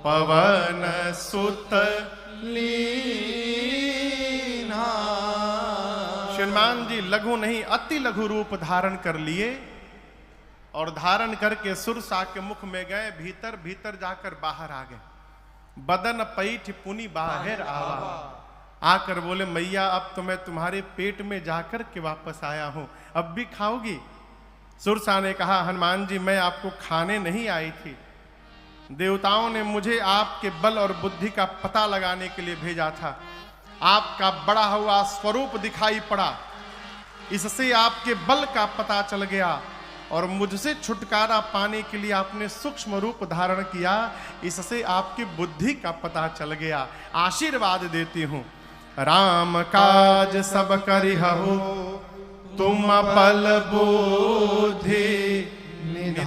A: पवन सुत लीना। हनुमान जी लघु नहीं, अति लघु रूप धारण कर लिए, और धारण करके सुरसा के मुख में गए। भीतर भीतर जाकर बाहर आ गए। बदन पैठ पुनि बाहर आवा। आकर बोले, मैया अब तो मैं तुम्हारे पेट में जाकर के वापस आया हूं, अब भी खाओगी? सुरसा ने कहा, हनुमान जी मैं आपको खाने नहीं आई थी, देवताओं ने मुझे आपके बल और बुद्धि का पता लगाने के लिए भेजा था। आपका बड़ा हुआ स्वरूप दिखाई पड़ा, इससे आपके बल का पता चल गया, और मुझसे छुटकारा पाने के लिए आपने सूक्ष्म रूप धारण किया, इससे आपकी बुद्धि का पता चल गया। आशीर्वाद देती हूं, राम काज सब करिहु, तुम बल बुद्धि निधान।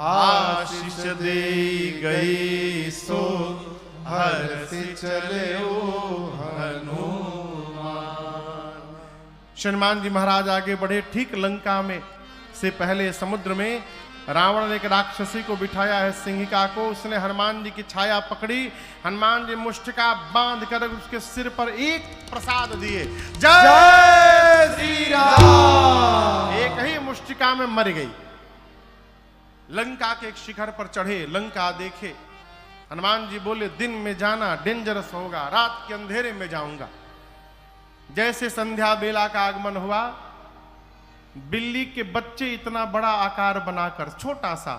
A: आशीष दे गई सो हर्ष चले हनुमान। हनुमान जी महाराज आगे बढ़े। ठीक लंका में से पहले समुद्र में रावण ने एक राक्षसी को बिठाया है, सिंहिका को। उसने हनुमान जी की छाया पकड़ी। हनुमान जी मुष्टिका बांध कर उसके सिर पर एक प्रसाद दिए, जय श्री राम। एक ही मुष्टिका में मर गई। लंका के एक शिखर पर चढ़े, लंका देखे। हनुमान जी बोले, दिन में जाना डेंजरस होगा, रात के अंधेरे में जाऊंगा। जैसे संध्या बेला का आगमन हुआ, बिल्ली के बच्चे इतना बड़ा आकार बनाकर, छोटा सा,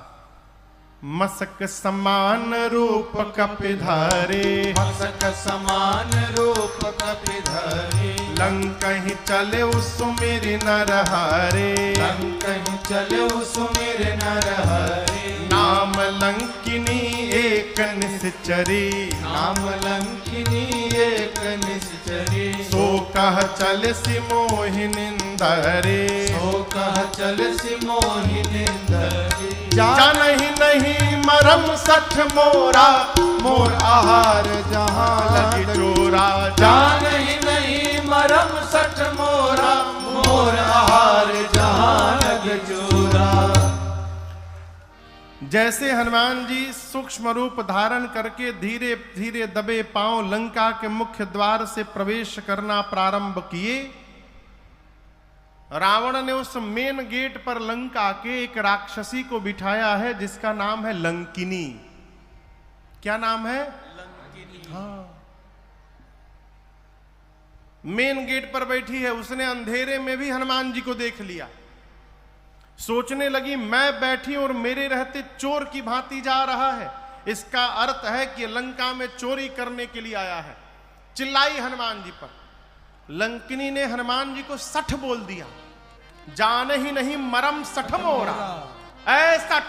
A: मसक समान रूप कपिधारे,
C: मसक समान रूप कपिधरे।
A: लंकहि चले सुमिर नरहारे,
C: लंकहि चले सुमिर नरहरे।
A: नाम लंकिनी एक निश्चरी,
C: नाम लंकिनी एक निश्चरी।
A: सो कह चल सि मोहिनिंदरे,
C: सो कह चल सि मोहिनिंदरे।
A: जानहि नहीं मरम सठ मोरा, मोर आहार जहां लगी चोरा।
C: जानहि नहीं मरम सठ मोरा, मोर आहार जहां लग चोरा।
A: जैसे हनुमान जी सूक्ष्म रूप धारण करके धीरे धीरे दबे पांव लंका के मुख्य द्वार से प्रवेश करना प्रारंभ किए, रावण ने उस मेन गेट पर लंका के एक राक्षसी को बिठाया है, जिसका नाम है लंकिनी। क्या नाम है? लंकिनी। हाँ, मेन गेट पर बैठी है। उसने अंधेरे में भी हनुमान जी को देख लिया। सोचने लगी, मैं बैठी और मेरे रहते चोर की भांति जा रहा है, इसका अर्थ है कि लंका में चोरी करने के लिए आया है। चिल्लाई हनुमान जी पर। लंकिनी ने हनुमान जी को सठ बोल दिया, जान ही नहीं मरम सठ मोरा। ऐ सठ,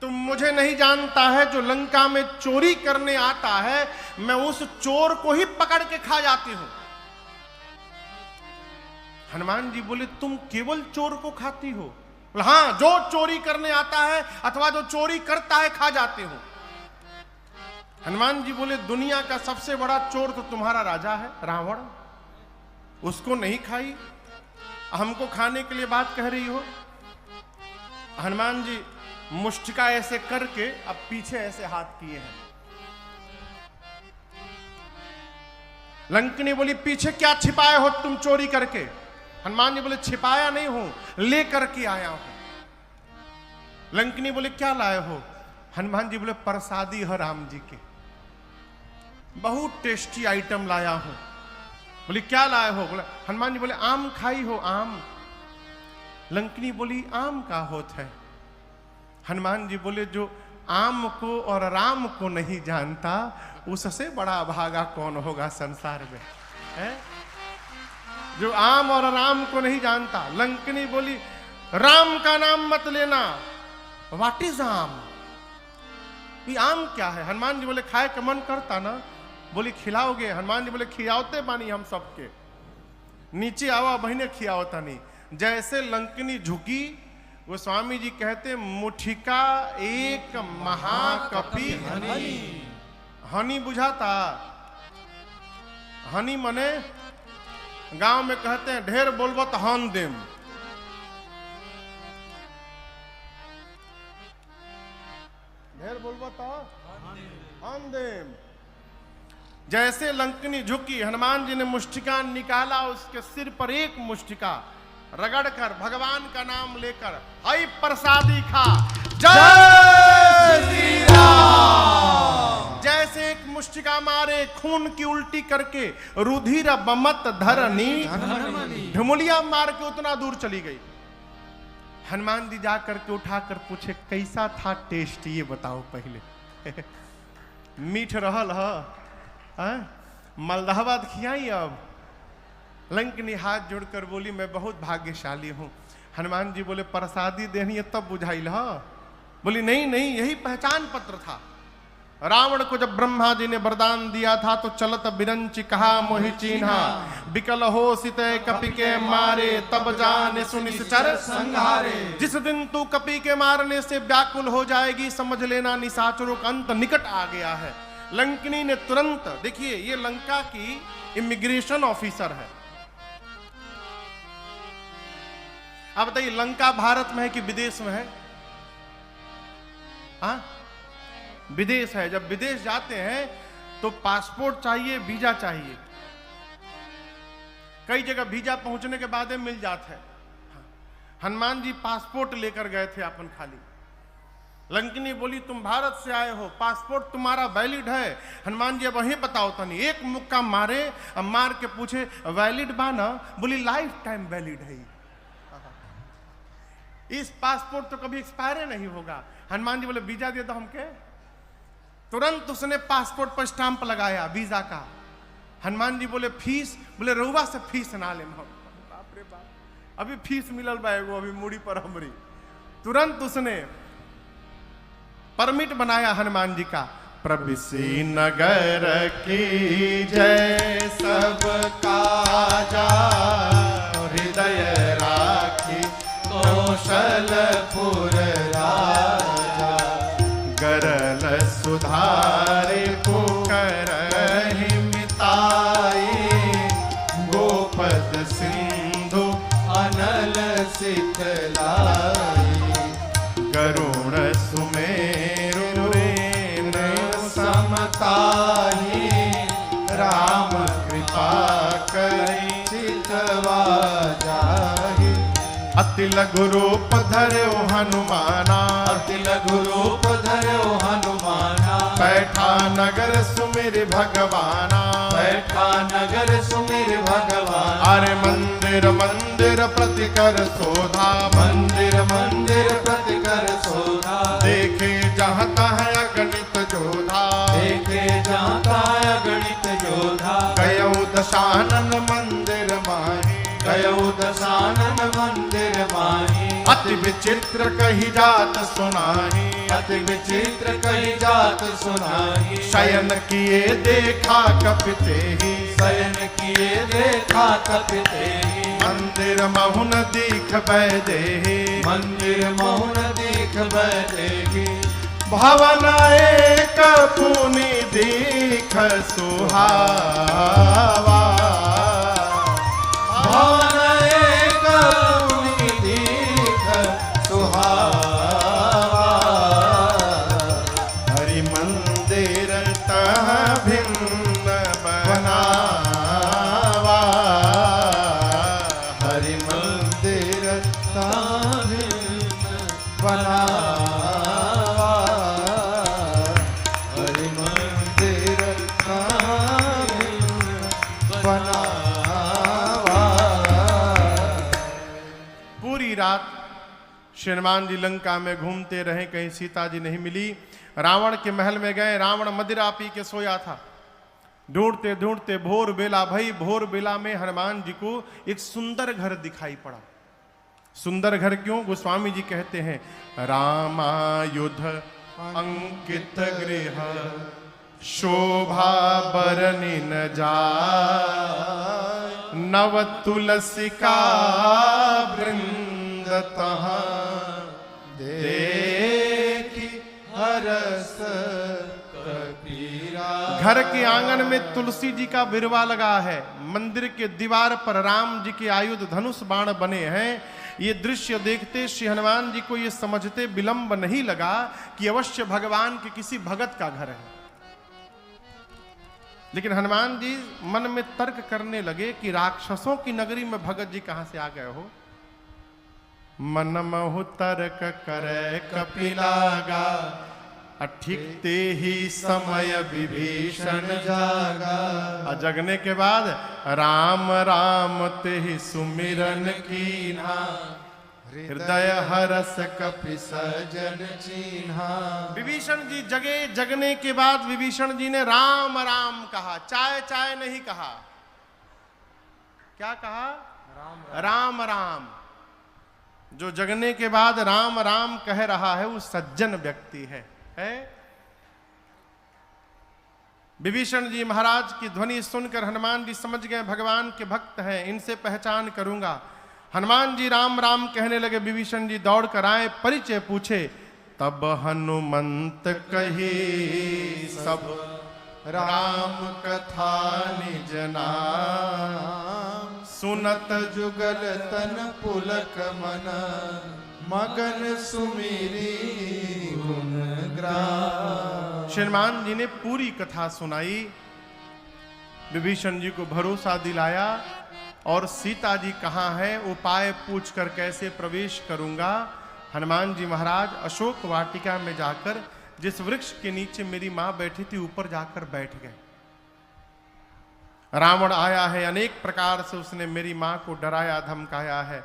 A: तुम मुझे नहीं जानता है, जो लंका में चोरी करने आता है, मैं उस चोर को ही पकड़ के खा जाती हूं। हनुमान जी बोले, तुम केवल चोर को खाती हो? बोले, हाँ, जो चोरी करने आता है अथवा जो चोरी करता है खा जाती हूं। हनुमान जी बोले, दुनिया का सबसे बड़ा चोर तो तुम्हारा राजा है रावण, उसको नहीं खाई, हमको खाने के लिए बात कह रही हो? हनुमान जी मुष्टिका ऐसे करके अब पीछे ऐसे हाथ किए हैं। लंकिनी बोली पीछे क्या छिपाए हो तुम चोरी करके? हनुमान जी बोले छिपाया नहीं हूं, ले करके आया हूं। लंकिनी बोले क्या लाए हो? हनुमान जी बोले प्रसादी है राम जी के, बहुत टेस्टी आइटम लाया हूं। बोली क्या लाए हो? बोले हनुमान जी बोले आम खाई हो आम? लंकिनी बोली आम का होत है? हनुमान जी बोले जो आम को और राम को नहीं जानता उससे बड़ा भागा कौन होगा संसार में, है? जो आम और राम को नहीं जानता। लंकिनी बोली राम का नाम मत लेना, व्हाट इज आम? ये आम क्या है? हनुमान जी बोले खाए का मन करता ना? बोली खिलाओगे? हनुमान जी बोले खिलाओते बानी हम सबके, नीचे आवा बहने खियाओता नहीं। जैसे लंकिनी झुकी, वो स्वामी जी कहते मुठिका एक महाकपि हनी। हनी बुझाता? हनी मने गांव में कहते हैं ढेर बोलबो तो हन देम। ढेर बोलबो तो हन देम। जैसे लंकिनी झुकी, हनुमान जी ने मुष्टिका निकाला, उसके सिर पर एक मुष्टिका रगड़कर भगवान का नाम लेकर आई प्रसादी खा। जय श्री राम। जैसे एक मुष्टिका मारे खून की उल्टी करके रुधिर बमत धरनी ढुमुलिया मार के उतना दूर चली गई। हनुमान जी जा करके उठाकर पूछे कैसा था टेस्ट, ये बताओ पहले। मीठ रहल है? मलदहबाद खियाई अब? लंकिनी हाथ जोड़कर बोली मैं बहुत भाग्यशाली हूं। हनुमान जी बोले प्रसादी देनी है तब बुझाइल हा? बोली नहीं नहीं, यही पहचान पत्र था। रावण को जब ब्रह्मा जी ने वरदान दिया था तो चलत बिरंची कहा मोहि चीन्हा, बिकल हो सिते कपि के मारे, तब जाने सुनिश्चर संहारे। जिस दिन तू कपि के मारने से व्याकुल हो जाएगी, समझ लेना निशाचरों का अंत निकट आ गया है। लंकिनी ने तुरंत, देखिए ये लंका की इमिग्रेशन ऑफिसर है। आप बताइए लंका भारत में है कि विदेश में है? हाँ विदेश है। जब विदेश जाते हैं तो पासपोर्ट चाहिए, वीजा चाहिए। कई जगह वीजा पहुंचने के बाद मिल जाता है। हनुमान जी पासपोर्ट लेकर गए थे अपन खाली। लंकिनी बोली तुम भारत से आए हो, पासपोर्ट तुम्हारा वैलिड है? हनुमान जी अब वही बताओ तनी। एक मुक्का मारे, अब मार के पूछे वैलिड बा ना? बोली लाइफ टाइम वैलिड है, इस पासपोर्ट तो कभी एक्सपायर नहीं होगा। हनुमान जी बोले वीजा दे दो हमके। तुरंत उसने पासपोर्ट पर स्टांप लगाया वीजा का। हनुमान जी बोले फीस? बोले रउआ से फीस ना ले। बाप रे बाप, अभी फीस मिलल बा एगो अभी मुड़ी पर हमरी। तुरंत उसने परमिट बनाया हनुमान जी का। प्रविसी नगर की जय, सब काजा हृदय राखी, कौशलपुर राजा, गरल सुधारे पुकरहि मिताई, गोपद सिंधु अनल सितलाई, गरुण सुमेरु रेण समताही, राम कृपा करि चितवा जाहि, अति लघु रूप धर्यो हनुमाना,
C: अति लघु रूप धर्यो हनुमाना,
A: बैठा नगर सुमिर भगवाना,
C: बैठा नगर सुमिर भगवान।
A: अरे मंदिर मंदिर प्रति कर शोधा,
C: मंदिर मंदिर प्रति कर शोधा,
A: देखे जहाँ तहाँ अगणित जोधा,
C: देखे जहाँ तहाँ अगणित योधा,
A: गयौ दशानन मंदिर माही,
C: गयौ दशानन मंदिर माही,
A: अति विचित्र कही जात सुनाही,
C: अति विचित्र कही जात सुनाही,
A: शयन किए देखा कपिते ही,
C: शयन किए देखा कपिते ही,
A: मंदिर महुन दीख बैदेही,
C: मंदिर मौन दीख बैठेगी,
A: भवन एक पुनि दीख सुहावा,
C: भवन एक पुनि दीख सुहावा,
A: हरि मंदिर तह भिन्न बनावा, श्री हनुमान जी लंका में घूमते रहे, कहीं सीता जी नहीं मिली। रावण के महल में गए, रावण मदिरा पी के सोया था। ढूंढते ढूंढते भोर बेला भई, भोर बेला में हनुमान जी को एक सुंदर घर दिखाई पड़ा। सुंदर घर क्यों? गोस्वामी जी कहते हैं, रामायुध अंकित गृह शोभा बरनि न जाय, नव तुलसिका वृंद तहाँ देखी हरस कपीरा। घर के आंगन में तुलसी जी का बिरवा लगा है, मंदिर के दीवार पर राम जी के आयुध धनुष बाण बने हैं। ये दृश्य देखते श्री हनुमान जी को ये समझते विलंब नहीं लगा कि अवश्य भगवान के किसी भगत का घर है। लेकिन हनुमान जी मन में तर्क करने लगे कि राक्षसों की नगरी में भगत जी कहां से आ गए हो। मन महु तर्क करे कपिलागा, अठिकते ही समय विभीषण जागा। जगने के बाद राम राम ते ही सुमिरन कीन्हा, हृदय हरस कपि सजन चीन्हा। विभीषण जी जगे, जगने के बाद विभीषण जी ने राम राम कहा, चाय चाय नहीं कहा। क्या कहा? राम राम। जो जगने के बाद राम राम कह रहा है वो सज्जन व्यक्ति है। विभीषण जी महाराज की ध्वनि सुनकर हनुमान जी समझ गए भगवान के भक्त हैं, इनसे पहचान करूंगा। हनुमान जी राम राम कहने लगे। विभीषण जी दौड़ कर आए, परिचय पूछे। तब हनुमंत कही सब राम कथा निज नाम, सुनत जुगल तन पुलक मन, मगन सुमिरी गुण ग्राम। श्रीमान जी ने पूरी कथा सुनाई, विभीषण जी को भरोसा दिलाया और सीता जी कहाँ है उपाय पूछकर कैसे प्रवेश करूंगा। हनुमान जी महाराज अशोक वाटिका में जाकर जिस वृक्ष के नीचे मेरी मां बैठी थी ऊपर जाकर बैठ गए। रावण आया है, अनेक प्रकार से उसने मेरी मां को डराया धमकाया है।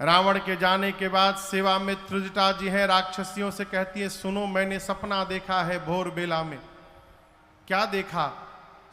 A: रावण के जाने के बाद सेवा में त्रिजटा जी हैं, राक्षसियों से कहती है सुनो मैंने सपना देखा है भोर बेला में। क्या देखा?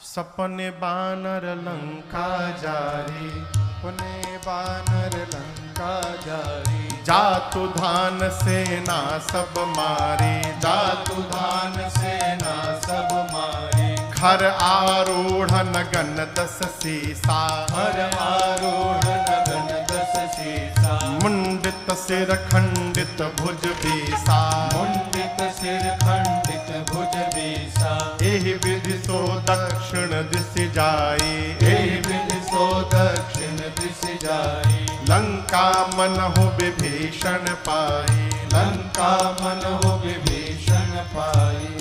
A: सपने बानर लंका जारी,
B: सपने बानर लंका जारी,
A: जातु धान सेना सब मारी,
C: जातु धान सेना सब मारी।
A: खर आरूढ़ नगन दस सीसा,
C: हर आरूढ़ नगन दस सीसा।
A: मुंडित सिर खंडित भुज बीसा,
C: मुंडित सिर खंडित भुज बीसा।
A: एहि विधि सो दक्षिण दिश जाई,
C: एहि विधि सो दक्षिण दिश जाई।
A: लंका मन हो विभीषण पाई,
C: लंका मन हो विभीषण पाई।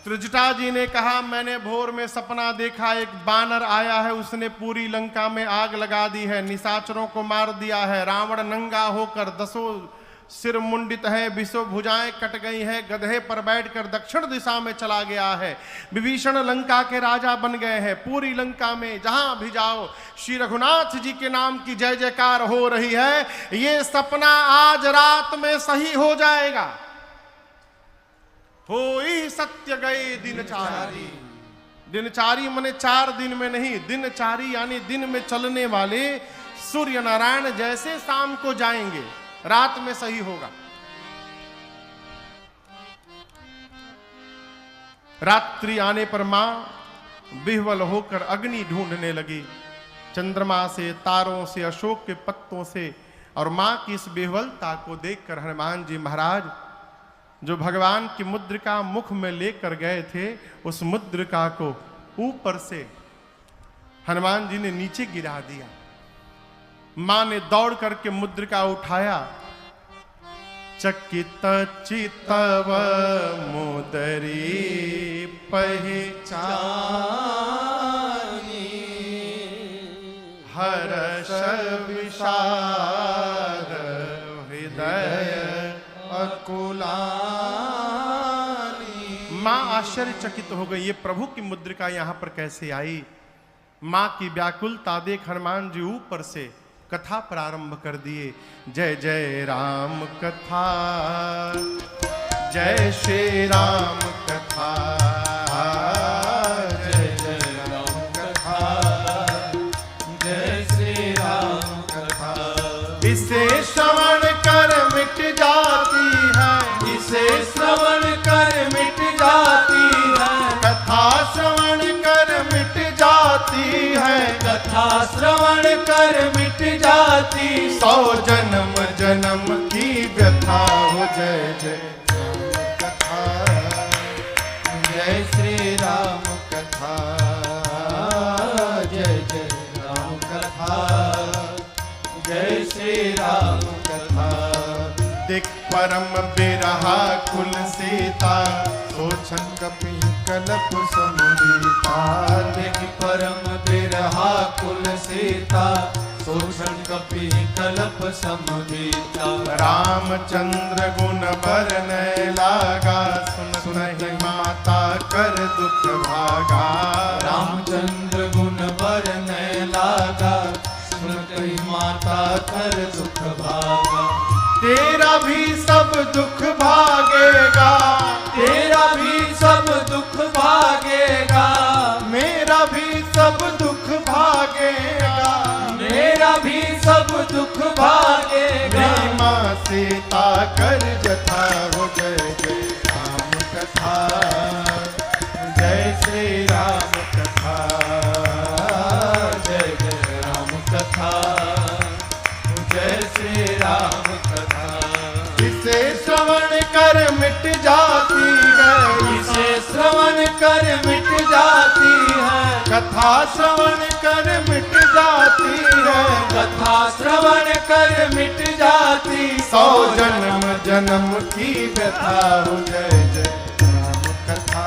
A: त्रिजटा जी ने कहा मैंने भोर में सपना देखा, एक बानर आया है, उसने पूरी लंका में आग लगा दी है, निशाचरों को मार दिया है। रावण नंगा होकर दसों सिर मुंडित है, बिसो भुजाएं कट गई हैं, गधे पर बैठकर दक्षिण दिशा में चला गया है। विभीषण लंका के राजा बन गए हैं। पूरी लंका में जहां भी जाओ श्री रघुनाथ जी के नाम की जय जयकार हो रही है। ये सपना आज रात में सही हो जाएगा। होई सत्य गए दिनचारी। दिनचारी माने 4 दिन में नहीं, दिनचारी यानी दिन में चलने वाले सूर्य नारायण जैसे शाम को जाएंगे, रात में सही होगा। रात्रि आने पर मां विह्वल होकर अग्नि ढूंढने लगी, चंद्रमा से, तारों से, अशोक के पत्तों से। और मां की इस विह्वलता को देखकर हनुमान जी महाराज जो भगवान की मुद्रिका मुख में लेकर गए थे, उस मुद्रिका को ऊपर से हनुमान जी ने नीचे गिरा दिया। मां ने दौड़ करके मुद्रिका उठाया। चकित चितव मुदरी पहचानी, हर्ष विषाद हृदय अकुलानी। मां आश्चर्यचकित हो गई, ये प्रभु की मुद्रिका यहां पर कैसे आई। मां की व्याकुलता देख हनुमान जी ऊपर से कथा प्रारंभ कर दिए। जय जय राम कथा, जय श्री राम कथा,
C: जय जय राम कथा, जय श्री राम कथा।
A: इसे श्रवण कर मिट जाती है,
C: इसे श्रवण कर मिट जाती है,
A: कथा श्रवण कर मिट जाती है,
C: कथा श्रवण कर मिट जाती।
A: 100 जन्म जन्म की व्यथा हो। जय जय राम कथा,
B: जय श्री राम कथा, जय जय राम कथा,
C: जय श्री राम
B: कथा।
A: देख परम बिरहा कुल सीता, सोचन कपि कलप समुदीता।
C: देख परम बिरहा कुल सीता, सोचन कपि कलप समुदीता।
A: रामचंद्र गुण बरनय लागा, सुन सुनहि माता कर दुख भागा।
C: रामचंद्र गुण बरनय लागा, सुनते माता कर दुख भागा।
A: तेरा भी सब दुख भागेगा,
C: तेरा भी सब दुख भागेगा,
A: मेरा भी सब दुख भागेगा।
C: मेरा भी सब दुख भागेगा।
A: मेरी माँ सीता कर जथा हो। जय जय राम कथा, जय श्री राम कथा,
C: जय जय राम कथा, जय श्री राम कथा।
A: इसे श्रवण कर मिट जाती है,
C: इसे श्रवण कर मिट जाती है,
A: कथा श्रवण कर मिट जाती है।
C: कथा श्रवण कर मिट जाती।
A: 100 जन्म जन्म की व्यथा हो। जय जय राम कथा,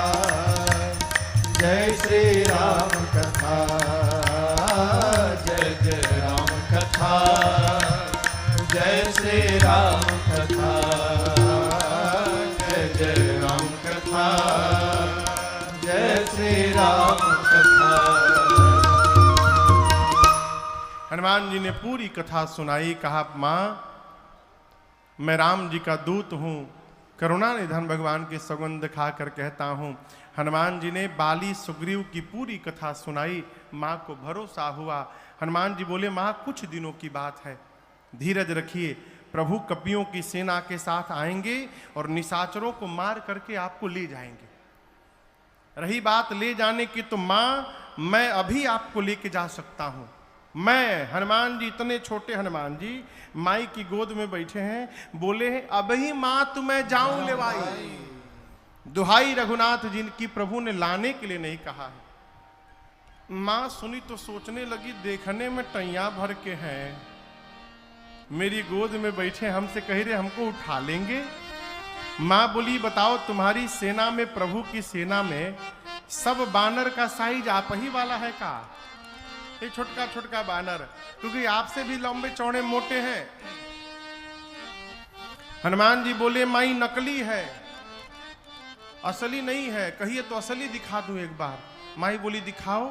A: जय श्री राम कथा,
C: जय जय राम कथा, जय श्री राम कथा, जय जय राम कथा, जय श्री राम कथा।
A: हनुमान जी ने पूरी कथा सुनाई। कहा माँ मैं राम जी का दूत हूँ, करुणा निधन भगवान की सौगंध खाकर कहता हूँ। हनुमान जी ने बाली सुग्रीव की पूरी कथा सुनाई। माँ को भरोसा हुआ। हनुमान जी बोले माँ कुछ दिनों की बात है, धीरज रखिए। प्रभु कपियों की सेना के साथ आएंगे और निशाचरों को मार करके आपको ले जाएंगे। रही बात ले जाने की तो माँ मैं अभी आपको लेके जा सकता हूँ। मैं हनुमान जी, इतने छोटे हनुमान जी माई की गोद में बैठे हैं, बोले हैं अभी माँ तुम्हें जाऊं ले भाई। दुहाई रघुनाथ जिनकी प्रभु ने लाने के लिए नहीं कहा है। माँ सुनी तो सोचने लगी देखने में टैया भर के हैं, मेरी गोद में बैठे हमसे कह रहे हमको उठा लेंगे। माँ बोली बताओ तुम्हारी सेना में, प्रभु की सेना में सब बानर का साइज आप ही वाला है का? ये छोटका छोटका बानर, क्योंकि आपसे भी लंबे चौड़े मोटे हैं। हनुमान जी बोले माई नकली है, असली नहीं है। कहिए तो असली दिखा दूं एक बार। माई बोली दिखाओ।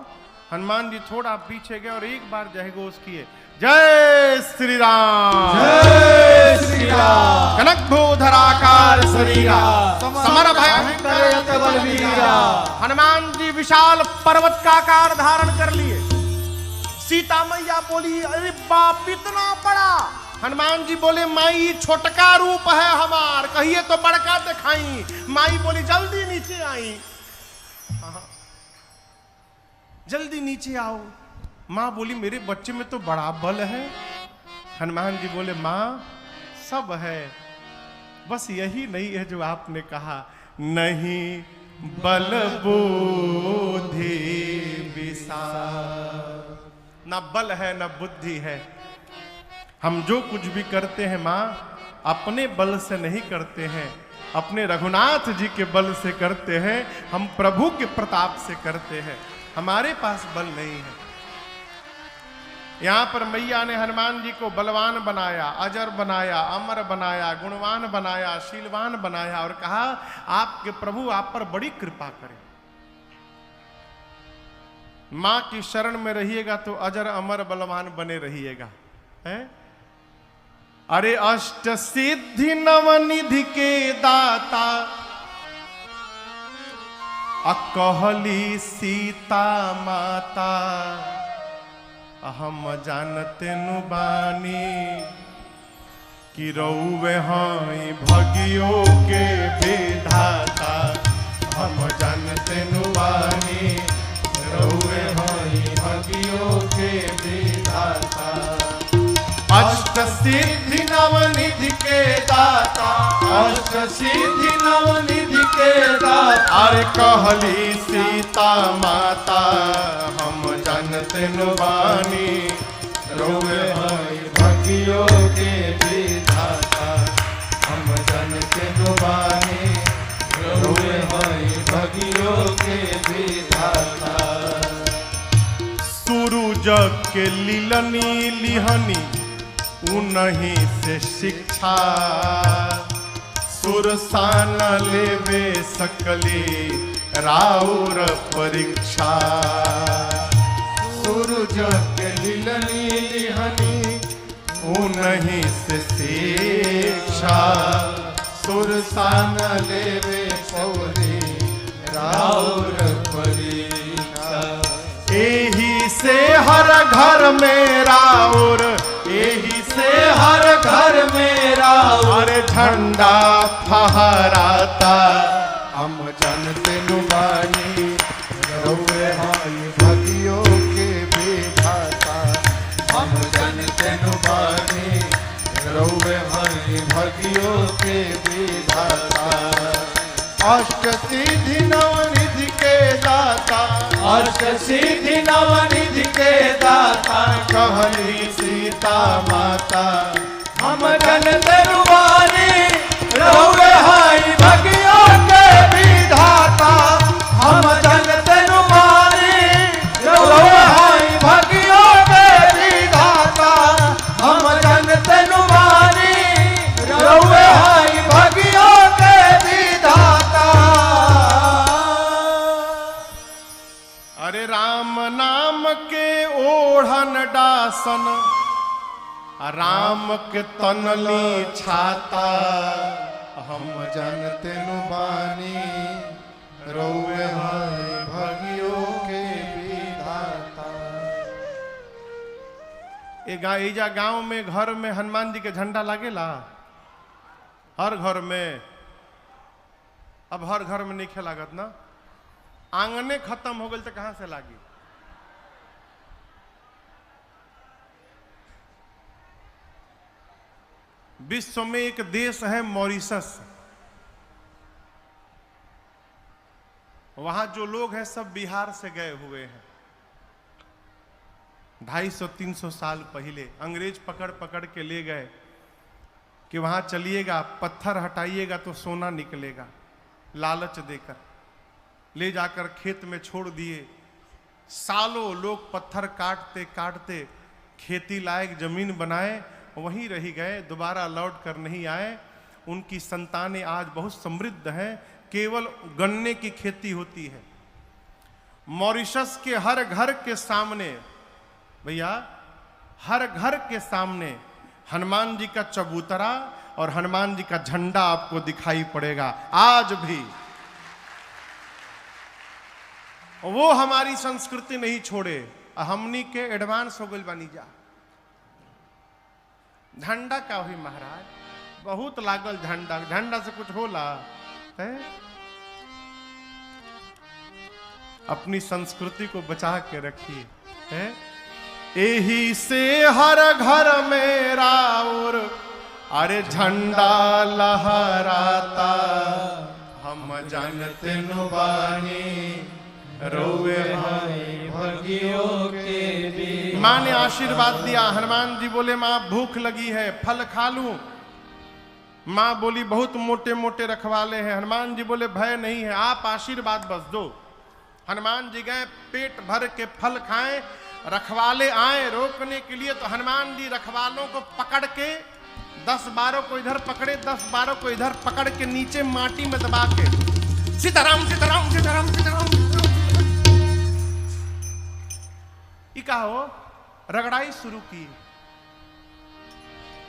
A: हनुमान जी थोड़ा पीछे गए और एक बार जय घोष किए, जय श्री राम,
C: जय श्री राम।
A: कनक भूधराकार शरीरा, समर
C: भयंकर यत बलवीरा।
A: हनुमान जी विशाल पर्वत का आकार धारण कर लिए। सीता मैया बोली अरे बाप इतना बड़ा। हनुमान जी बोले माई छोटका रूप है हमार, कहिए तो बड़का दिखाई। माई बोली जल्दी नीचे आई, जल्दी नीचे आओ। माँ बोली मेरे बच्चे में तो बड़ा बल है। हनुमान जी बोले माँ सब है, बस यही नहीं है जो आपने कहा, नहीं बल बुद्धि विशाल। ना बल है ना बुद्धि है। हम जो कुछ भी करते हैं माँ अपने बल से नहीं करते हैं, अपने रघुनाथ जी के बल से करते हैं। हम प्रभु के प्रताप से करते हैं, हमारे पास बल नहीं है। यहां पर मैया ने हनुमान जी को बलवान बनाया, अजर बनाया, अमर बनाया, गुणवान बनाया, शीलवान बनाया और कहा आपके प्रभु आप पर बड़ी कृपा करें। मां की शरण में रहिएगा तो अजर अमर बलवान बने रहिएगा। है? अरे अष्ट सिद्धि नवनिधि के दाता कहली सीता माता हम जानते नु बानी कि रउवे हई भगियो के विधाता। हम जानते नु बानी रउवे हई भगियो के विधाता। अष्ट सिद्धि नवनिधि के दाता,
C: अष्ट सिद्धि नवनिधि के दाता।
A: अरे कहली सीता माता हम जानते नु बानी
C: रउवे हई भगियो के विधाता। हम जानते नु बानी रउवे हई भगियो के विधाता।
A: सूरज के लीलनी लिहनी उन्हीं से शिक्षा सुरसान लेवे सकली राउर परीक्षा।
C: सूरज के लीलनी लिहनी
A: उन्हीं से शिक्षा
C: सुरसान लेवे पौरी राउर परीक्षा।
A: एही से हर घर में राउर, एही से
C: हर घर में राउर
A: अरे झंडा फहराता।
C: हम जानते नु बानी रउवे हई भगियो के विधाता। हम जानते नु बानी रउवे हई भगियो के विधाता।
A: अष्ट सिद्धि नवनिधि के दाता,
C: अष्ट सिद्धि नवनिधि के दाता।
A: कहली सीता माता
C: हम जानते नु बानी रउवे हई भगियो के विधाता। हम जानते नु बानी रउवे हई भगियो के विधाता। हम जानते नु बानी रउवे हई भगियो के विधाता।
A: अरे राम नाम के ओढ़न डासन, राम के तनली छाता।
C: हम जानते नु बानी रउवे हई भगियो के विधाता।
A: एजा गांव में घर में हनुमान जी के झंडा लागेला हर घर में। अब हर घर में नहीं लागत ना, आंगने खत्म हो गई तो कहां से लागी? विश्व में एक देश है मॉरिशस, वहां जो लोग हैं सब बिहार से गए हुए हैं। 250-300 साल पहले अंग्रेज पकड़ पकड़ के ले गए कि वहां चलिएगा, पत्थर हटाइएगा तो सोना निकलेगा। लालच देकर ले जाकर खेत में छोड़ दिए। सालों लोग पत्थर काटते काटते खेती लायक जमीन बनाए, वहीं रह गए, दोबारा लौट कर नहीं आए। उनकी संतानें आज बहुत समृद्ध हैं, केवल गन्ने की खेती होती है। मॉरिशस के हर घर के सामने, भैया हर घर के सामने हनुमान जी का चबूतरा और हनुमान जी का झंडा आपको दिखाई पड़ेगा आज भी। वो हमारी संस्कृति नहीं छोड़े, हमनी के एडवांस हो गई बनी जा। झंडा का हुई महाराज, बहुत लागल झंडा, झंडा से कुछ होला है? अपनी संस्कृति को बचा के रखिए है? एही से हर घर में राउर अरे झंडा लहराता। हम जानते नु बानी रोवे
C: हई भगियो के विधाता।
A: माँ ने आशीर्वाद दिया। हनुमान जी बोले माँ भूख लगी है, फल खा लूं? माँ बोली बहुत मोटे मोटे रखवाले हैं। हनुमान जी बोले भय नहीं है, आप आशीर्वाद बस दो। हनुमान जी गए, पेट भर के फल खाएं। रखवाले आए रोकने के लिए तो हनुमान जी रखवालों को पकड़ के 10-12 को इधर पकड़े, 10-12 को इधर पकड़ के नीचे माटी में दबा के सीताराम सीताराम सीताराम सीताराम ये कहा हो रगड़ाई शुरू की।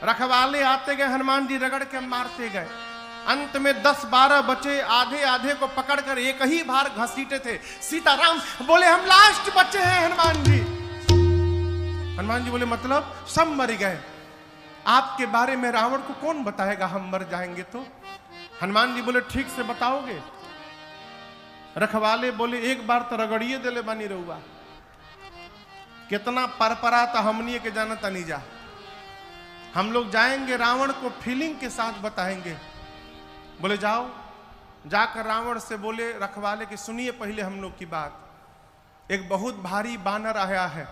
A: रखवाले आते गए, हनुमान जी रगड़ के मारते गए। अंत में 10-12 बचे, आधे आधे को पकड़कर एक ही बार घसीटे थे। सीताराम बोले हम लास्ट बचे हैं हनुमान जी। हनुमान जी बोले मतलब सब मर गए, आपके बारे में रावण को कौन बताएगा हम मर जाएंगे तो? हनुमान जी बोले ठीक से बताओगे? रखवाले बोले एक बार तो रगड़िए दिले बनी रहुआ, कितना परपरा तो हमनी के जानता नहीं जा। हम लोग जाएंगे रावण को फीलिंग के साथ बताएंगे। बोले जाओ, जाकर रावण से बोले रखवाले कि सुनिए पहले हम लोग की बात। एक बहुत भारी बानर आया है।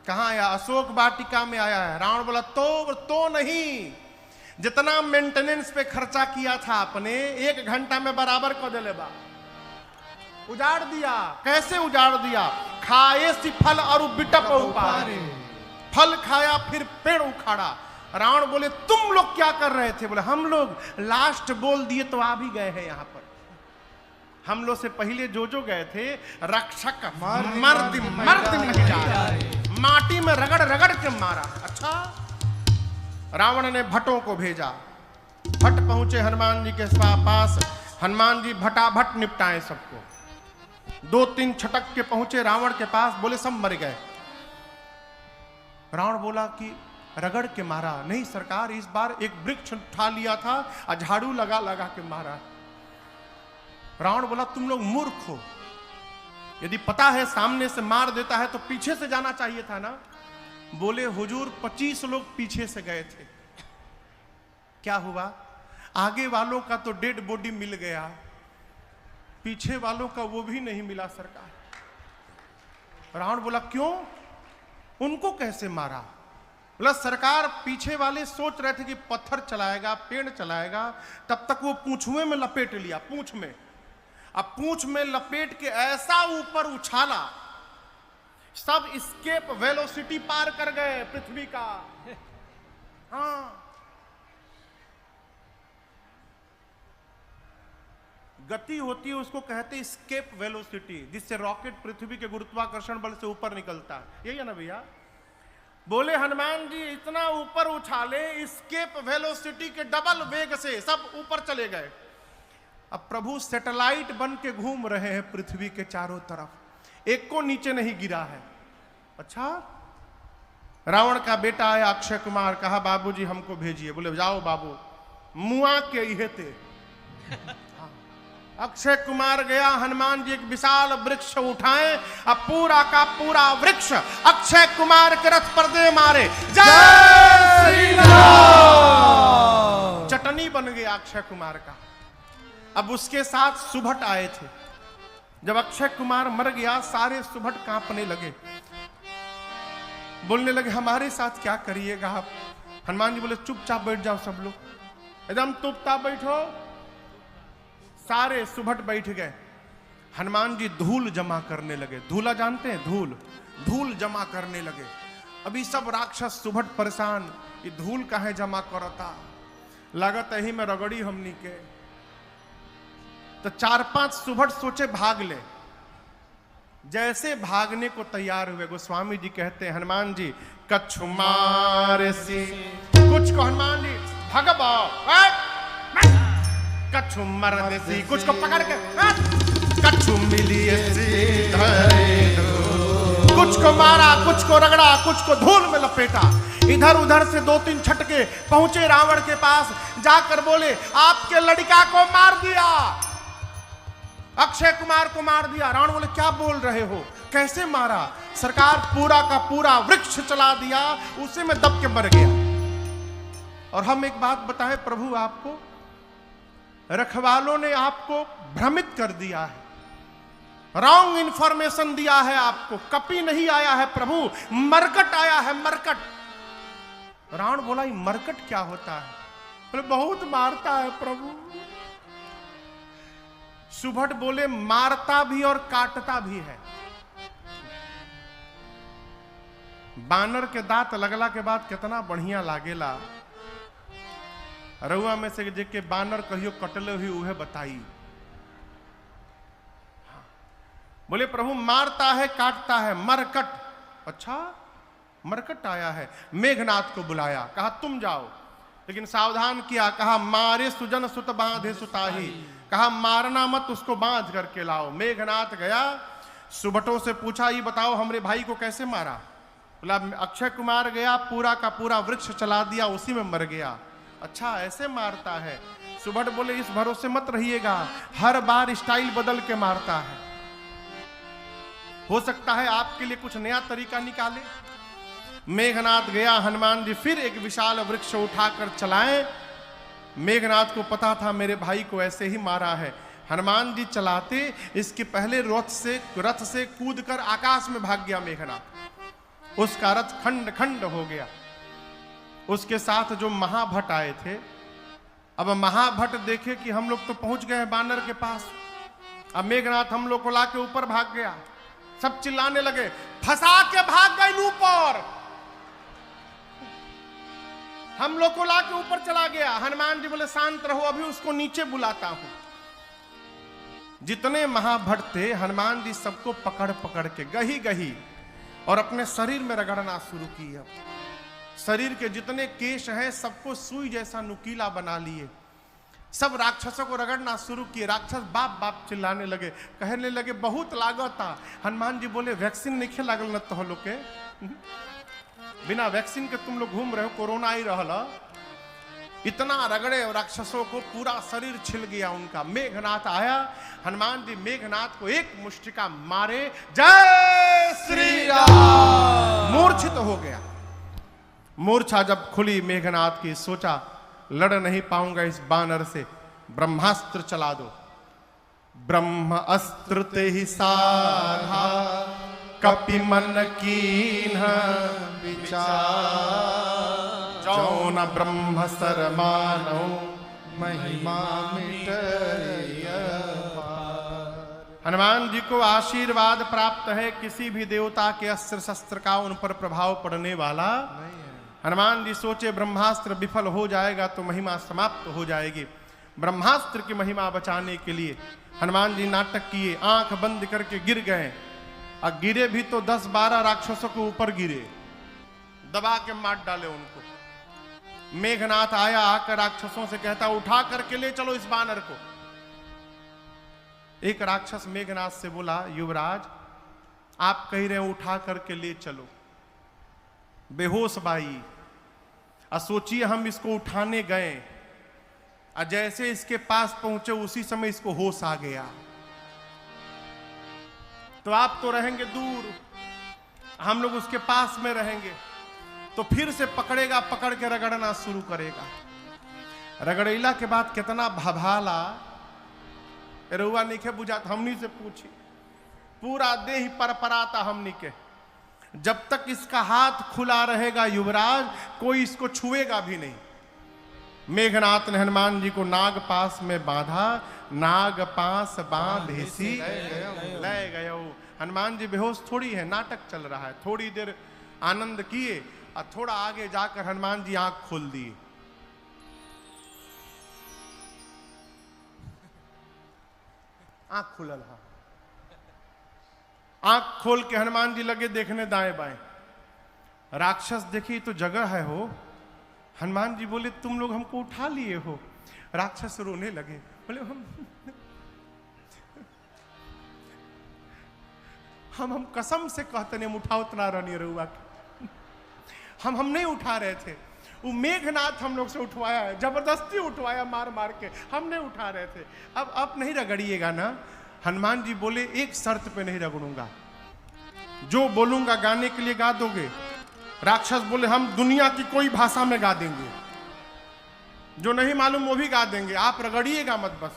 A: कहाँ आया? अशोक वाटिका में आया है। रावण बोला तो नहीं, जितना मेंटेनेंस पे खर्चा किया था आपने 1 घंटा में बराबर को दे लेबा। उजाड़ दिया। कैसे उजाड़ दिया? खाए सी फल और बिटप उपारे, फल खाया फिर पेड़ उखाड़ा। रावण बोले तुम लोग क्या कर रहे थे? बोले हम लोग लास्ट बोल दिए तो आ भी गए हैं यहाँ पर। हम लोग से पहले जो गए थे रक्षक मर्द महिला माटी में रगड़ रगड़ के मारा। अच्छा, रावण ने भट्टों को भेजा। भट्ट पहुंचे हनुमान जी के पास। हनुमान जी भटाभट निपटाए सबको। 2-3 छटक के पहुंचे रावण के पास, बोले सब मर गए। रावण बोला कि रगड़ के मारा? नहीं सरकार, इस बार एक वृक्ष उठा लिया था और झाड़ू लगा लगा के मारा। रावण बोला तुम लोग मूर्ख हो, यदि पता है सामने से मार देता है तो पीछे से जाना चाहिए था ना। बोले हुजूर 25 लोग पीछे से गए थे, क्या हुआ? आगे वालों का तो डेड बॉडी मिल गया, पीछे वालों का वो भी नहीं मिला सरकार। रावण बोला क्यों, उनको कैसे मारा? बोला सरकार पीछे वाले सोच रहे थे कि पत्थर चलाएगा, पेड़ चलाएगा, तब तक वो पूंछुए में लपेट लिया, पूंछ में। अब पूंछ में लपेट के ऐसा ऊपर उछाला, सब स्केप वेलोसिटी पार कर गए पृथ्वी का। हाँ, गति होती है उसको कहते हैं स्केप वेलोसिटी, जिससे रॉकेट पृथ्वी के गुरुत्वाकर्षण बल से ऊपर निकलता है। यही है ना भैया? बोले हनुमान जी इतना ऊपर उछाले, स्केप वेलोसिटी के डबल वेग से सब ऊपर चले गए। अब प्रभु सैटेलाइट बन के घूम रहे हैं पृथ्वी के चारों तरफ, एक को नीचे नहीं गिरा है। अच्छा, रावण का बेटा आया अक्षय कुमार, कहा बाबूजी हमको भेजिए। बोले जाओ बाबू, मुआ के इहे थे। अक्षय कुमार गया, हनुमान जी एक विशाल वृक्ष उठाए, अब पूरा का पूरा वृक्ष अक्षय कुमार के रथ पर दे मारे। जय श्री राम। चटनी बन गया अक्षय कुमार का। अब उसके साथ सुभट आए थे। जब अक्षय कुमार मर गया, सारे सुभट कांपने लगे, बोलने लगे हमारे साथ क्या करिएगा आप? हनुमान जी बोले चुपचाप बैठ जाओ सब लोग, एकदम चुपचाप बैठो। सारे सुभट बैठ गए। हनुमान जी धूल जमा करने लगे। धूला जानते हैं? धूल जमा करने लगे। अभी सब राक्षस सुभट परेशान, ये धूल काहे जमा करता, लागत यही में रगड़ी हमनी के। तो 4-5 सुभट सोचे भाग ले। जैसे भागने को तैयार हुए, गोस्वामी जी कहते हैं हनुमान जी कछु मार सी, कुछ को हनुमान जी भगवा कछु मर्द सी, कुछ को पकड़ के कछु मिली कुछ को मारा, कुछ को रगड़ा, कुछ को धूल में लपेटा। इधर उधर से 2-3 छटके पहुंचे रावण के पास, जाकर बोले आपके लड़का को मार दिया, अक्षय कुमार को मार दिया। रावण बोले क्या बोल रहे हो, कैसे मारा? सरकार पूरा का पूरा वृक्ष चला दिया, उसी में दब के मर गया। और हम एक बात बताएं प्रभु आपको, रखवालों ने आपको भ्रमित कर दिया है, रॉन्ग इंफॉर्मेशन दिया है आपको। कपि नहीं आया है प्रभु, मरकट आया है, मरकट। रावण बोला ये मरकट क्या होता है? बोले बहुत मारता है प्रभु। सुभट बोले मारता भी और काटता भी है। बानर के दांत लगला के बाद कितना बढ़िया लागेला। रउआ में से जेके बानर कहियो कटले हुई उहे बताई। बोले प्रभु मारता है काटता है, मरकट। अच्छा, मरकट आया है। मेघनाथ को बुलाया, कहा तुम जाओ लेकिन सावधान किया, कहा मारे सुजन सुत बांधे सुताही, कहा मारना मत, उसको बांध करके लाओ। मेघनाथ गया, सुबटों से पूछा ये बताओ हमरे भाई को कैसे मारा? बोला अक्षय कुमार गया, पूरा का पूरा वृक्ष चला दिया, उसी में मर गया। अच्छा ऐसे मारता है? सुबट बोले इस भरोसे मत रहिएगा, हर बार स्टाइल बदल के मारता है, हो सकता है आपके लिए कुछ नया तरीका निकाले। मेघनाथ गया, हनुमान जी फिर एक विशाल वृक्ष उठाकर चलाए। मेघनाथ को पता था मेरे भाई को ऐसे ही मारा है। हनुमान जी चलाते, इसके पहले रथ से कूदकर आकाश में भाग गया मेघनाथ। उसका रथ खंड खंड हो गया। उसके साथ जो महाभट आए थे, अब महाभट देखे कि हम लोग तो पहुंच गए हैं बानर के पास, अब मेघनाथ हम लोग को लाके ऊपर भाग गया। सब चिल्लाने लगे फंसा के भाग गए ऊपर, हम लोग को लाके ऊपर चला गया। हनुमान जी बोले शांत रहो, अभी उसको नीचे बुलाता हूं। जितने महाभट थे हनुमान जी सबको पकड़ पकड़ के गही गही और अपने शरीर में रगड़ना शुरू किया। शरीर के जितने केश हैं सबको सुई जैसा नुकीला बना लिए, सब राक्षसों को रगड़ना शुरू किए। राक्षस बाप बाप चिल्लाने लगे, कहने लगे बहुत लागत। हनुमान जी बोले वैक्सीन नहीं लागल न तो लोग के, बिना वैक्सीन के तुम लोग घूम रहे हो, कोरोना ही रहला। इतना रगड़े और राक्षसों को पूरा शरीर छिल गया उनका। मेघनाथ आया, हनुमान जी मेघनाथ को एक मुष्टिका मारे, जय श्री राम, मूर्छित हो गया। मूर्छा जब खुली मेघनाथ की, सोचा लड़ नहीं पाऊंगा इस बानर से, ब्रह्मास्त्र चला दो। ब्रह्म अस्त्र ते ही साधा, कपि मन कीन्ह विचार, जौन ब्रह्म सर मानो महिमा मिटय पार। हनुमान जी को आशीर्वाद प्राप्त है, किसी भी देवता के अस्त्र शस्त्र का उन पर प्रभाव पड़ने वाला नहीं है। हनुमान जी सोचे ब्रह्मास्त्र विफल हो जाएगा तो महिमा समाप्त हो जाएगी। ब्रह्मास्त्र की महिमा बचाने के लिए हनुमान जी नाटक किए, आंख बंद करके गिर गए। और गिरे भी तो 10-12 राक्षसों के ऊपर गिरे, दबा के मार डाले उनको। मेघनाथ आया, आकर राक्षसों से कहता उठा करके ले चलो इस बानर को। एक राक्षस मेघनाथ से बोला युवराज आप कह रहे हैं उठा करके ले चलो, बेहोश बाई। और सोचिए हम इसको उठाने गए और जैसे इसके पास पहुंचे उसी समय इसको होश आ गया। तो आप तो रहेंगे दूर, हम लोग उसके पास में रहेंगे, तो फिर से पकड़ेगा, पकड़ के रगड़ना शुरू करेगा। रगड़ैला के बाद कितना भभाला, रुआ नीचे बुझात, हमनी से पूछी, पूरा देह परपराता हमनी के। जब तक इसका हाथ खुला रहेगा युवराज, कोई इसको छुएगा भी नहीं। मेघनाथ ने हनुमान जी को नाग पास में बांधा, नाग पास बांधेसी ले गयो। हनुमान जी बेहोश थोड़ी है, नाटक चल रहा है। थोड़ी देर आनंद किए और थोड़ा आगे जाकर हनुमान जी आंख खोल दिए। आंख खुलल हा, आंख खोल के हनुमान जी लगे देखने दाएं बाएं। राक्षस देखी तो जगह है हो। हनुमान जी बोले तुम लोग हमको उठा लिए हो। राक्षस रोने लगे, बोले हम कसम से कहते नहीं हम उठाओ तना रनी रुआ के, हम नहीं उठा रहे थे। वो मेघनाथ हम लोग से उठवाया है, जबरदस्ती उठवाया मार मार के, हम नहीं उठा रहे थे। अब नहीं रगड़िएगा ना। हनुमान जी बोले एक शर्त पे नहीं रगड़ूंगा, जो बोलूंगा गाने के लिए गा दोगे? राक्षस बोले हम दुनिया की कोई भाषा में गा देंगे, जो नहीं मालूम वो भी गा देंगे, आप रगड़िएगा मत बस।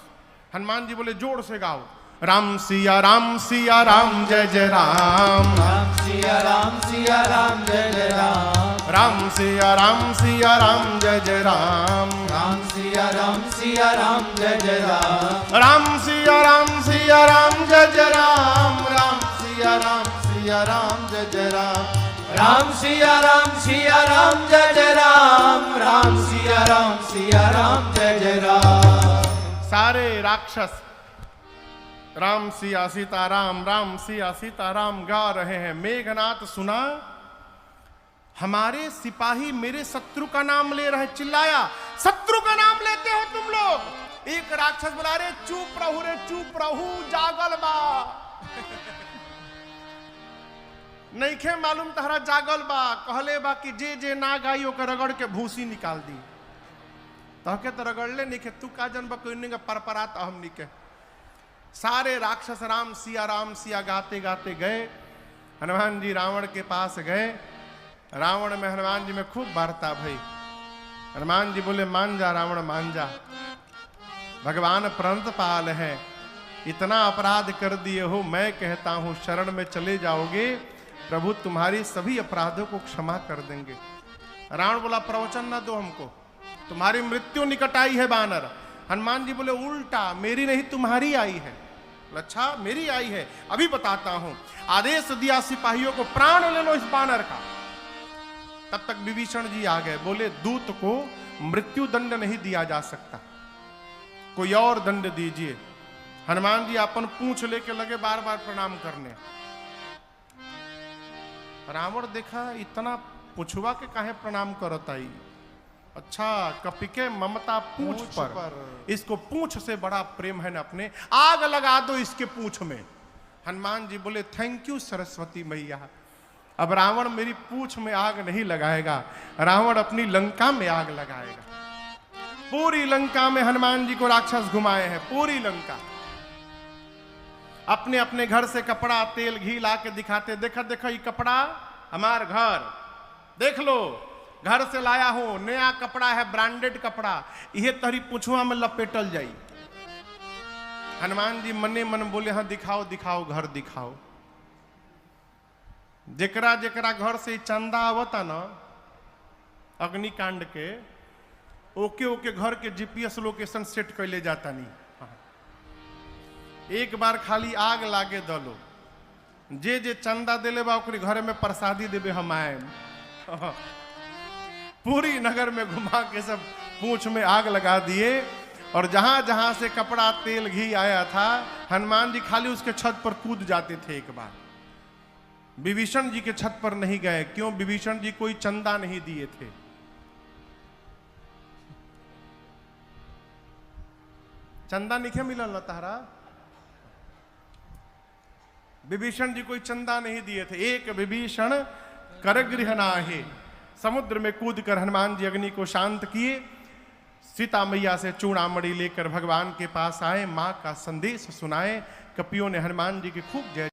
A: हनुमान जी बोले जोर से गाओ, राम सिया राम सिया राम जय जय राम,
C: राम सिया राम सिया राम जय जय राम,
A: राम सिया राम सिया राम जय जय राम,
C: राम सिया राम सिया राम जय जय राम,
A: राम सिया राम सिया राम जय जय राम, राम सिया राम सिया राम जय जय राम,
C: राम सिया राम सिया राम जय जय राम, राम सिया राम सिया राम जय जय राम।
A: सारे राक्षस राम सिया सीताराम, राम सिया सीताराम गा रहे हैं। मेघनाथ सुना, हमारे सिपाही मेरे शत्रु का नाम ले रहे, चिल्लाया शत्रु का नाम लेते हो तुम लोग। एक राक्षस बोला, रे चुप रहू जागल बा। नहीं खे मालूम तहरा जागल बा। कहले बा कि जे जे ना गाई ओकर रगड़ के भूसी निकाल दी। तहके तो रगड़ले नहीं खे, तू का जन बा कोई नहीं परपरात अहम नहीं के। सारे राक्षस राम सिया गाते गाते गए। हनुमान जी रावण के पास गए। रावण में हनुमान जी में खूब वार्ता भई। हनुमान जी बोले, मान जा रावण मान जा, भगवान प्रणत पाल है, इतना अपराध कर दिए हो, मैं कहता हूं शरण में चले जाओगे, प्रभु तुम्हारी सभी अपराधों को क्षमा कर देंगे। रावण बोला, प्रवचन ना दो हमको, तुम्हारी मृत्यु निकट आई है बानर। हनुमान जी बोले, उल्टा मेरी नहीं तुम्हारी आई है। अच्छा मेरी आई है, अभी बताता हूं। आदेश दिया सिपाहियों को, प्राण ले लो इस बानर का। तब तक विभीषण जी आ गए। बोले, दूत को मृत्यु दंड नहीं दिया जा सकता, कोई और दंड दीजिए। हनुमान जी अपन पूंछ लेके लगे बार बार प्रणाम करने। रावण देखा इतना पूछवा के काहे प्रणाम करताई। अच्छा कपि के ममता पूंछ पर, इसको पूंछ से बड़ा प्रेम है ना अपने, आग लगा दो इसके पूंछ में। हनुमान जी बोले, थैंक यू सरस्वती मैया, अब रावण मेरी पूंछ में आग नहीं लगाएगा, रावण अपनी लंका में आग लगाएगा। पूरी लंका में हनुमान जी को राक्षस घुमाए हैं, पूरी लंका। अपने अपने घर से कपड़ा तेल घी ला के दिखाते, देखा देखा ये कपड़ा हमार घर, देख लो घर से लाया हूं, नया कपड़ा है, ब्रांडेड कपड़ा, यह तहरी पूछुआ में लपेटल जाई। हनुमान जी मने मन बोले, हाँ दिखाओ दिखाओ घर दिखाओ। जेकरा जेकरा घर से चंदा आवता ना अग्निकांड के, ओके ओके घर के जीपीएस लोकेशन सेट कर ले जाता नहीं। एक बार खाली आग लागे दलो, जे जे चंदा देले बा ओकरे घर में प्रसादी देवे हम आए। पूरी नगर में घुमा के सब पूंछ में आग लगा दिए। और जहां जहां से कपड़ा तेल घी आया था, हनुमान जी खाली उसके छत पर कूद जाते थे। एक बार विभीषण जी के छत पर नहीं गए, क्यों? विभीषण जी कोई चंदा नहीं दिए थे। चंदा नहीं मिलल ना तारा, विभीषण जी कोई चंदा नहीं दिए थे। एक विभीषण करगृह नाहे, समुद्र में कूदकर हनुमान जी अग्नि को शांत किए। सीता मैया से चूड़ामणि लेकर भगवान के पास आए, मां का संदेश सुनाए। कपियों ने हनुमान जी की खूब जय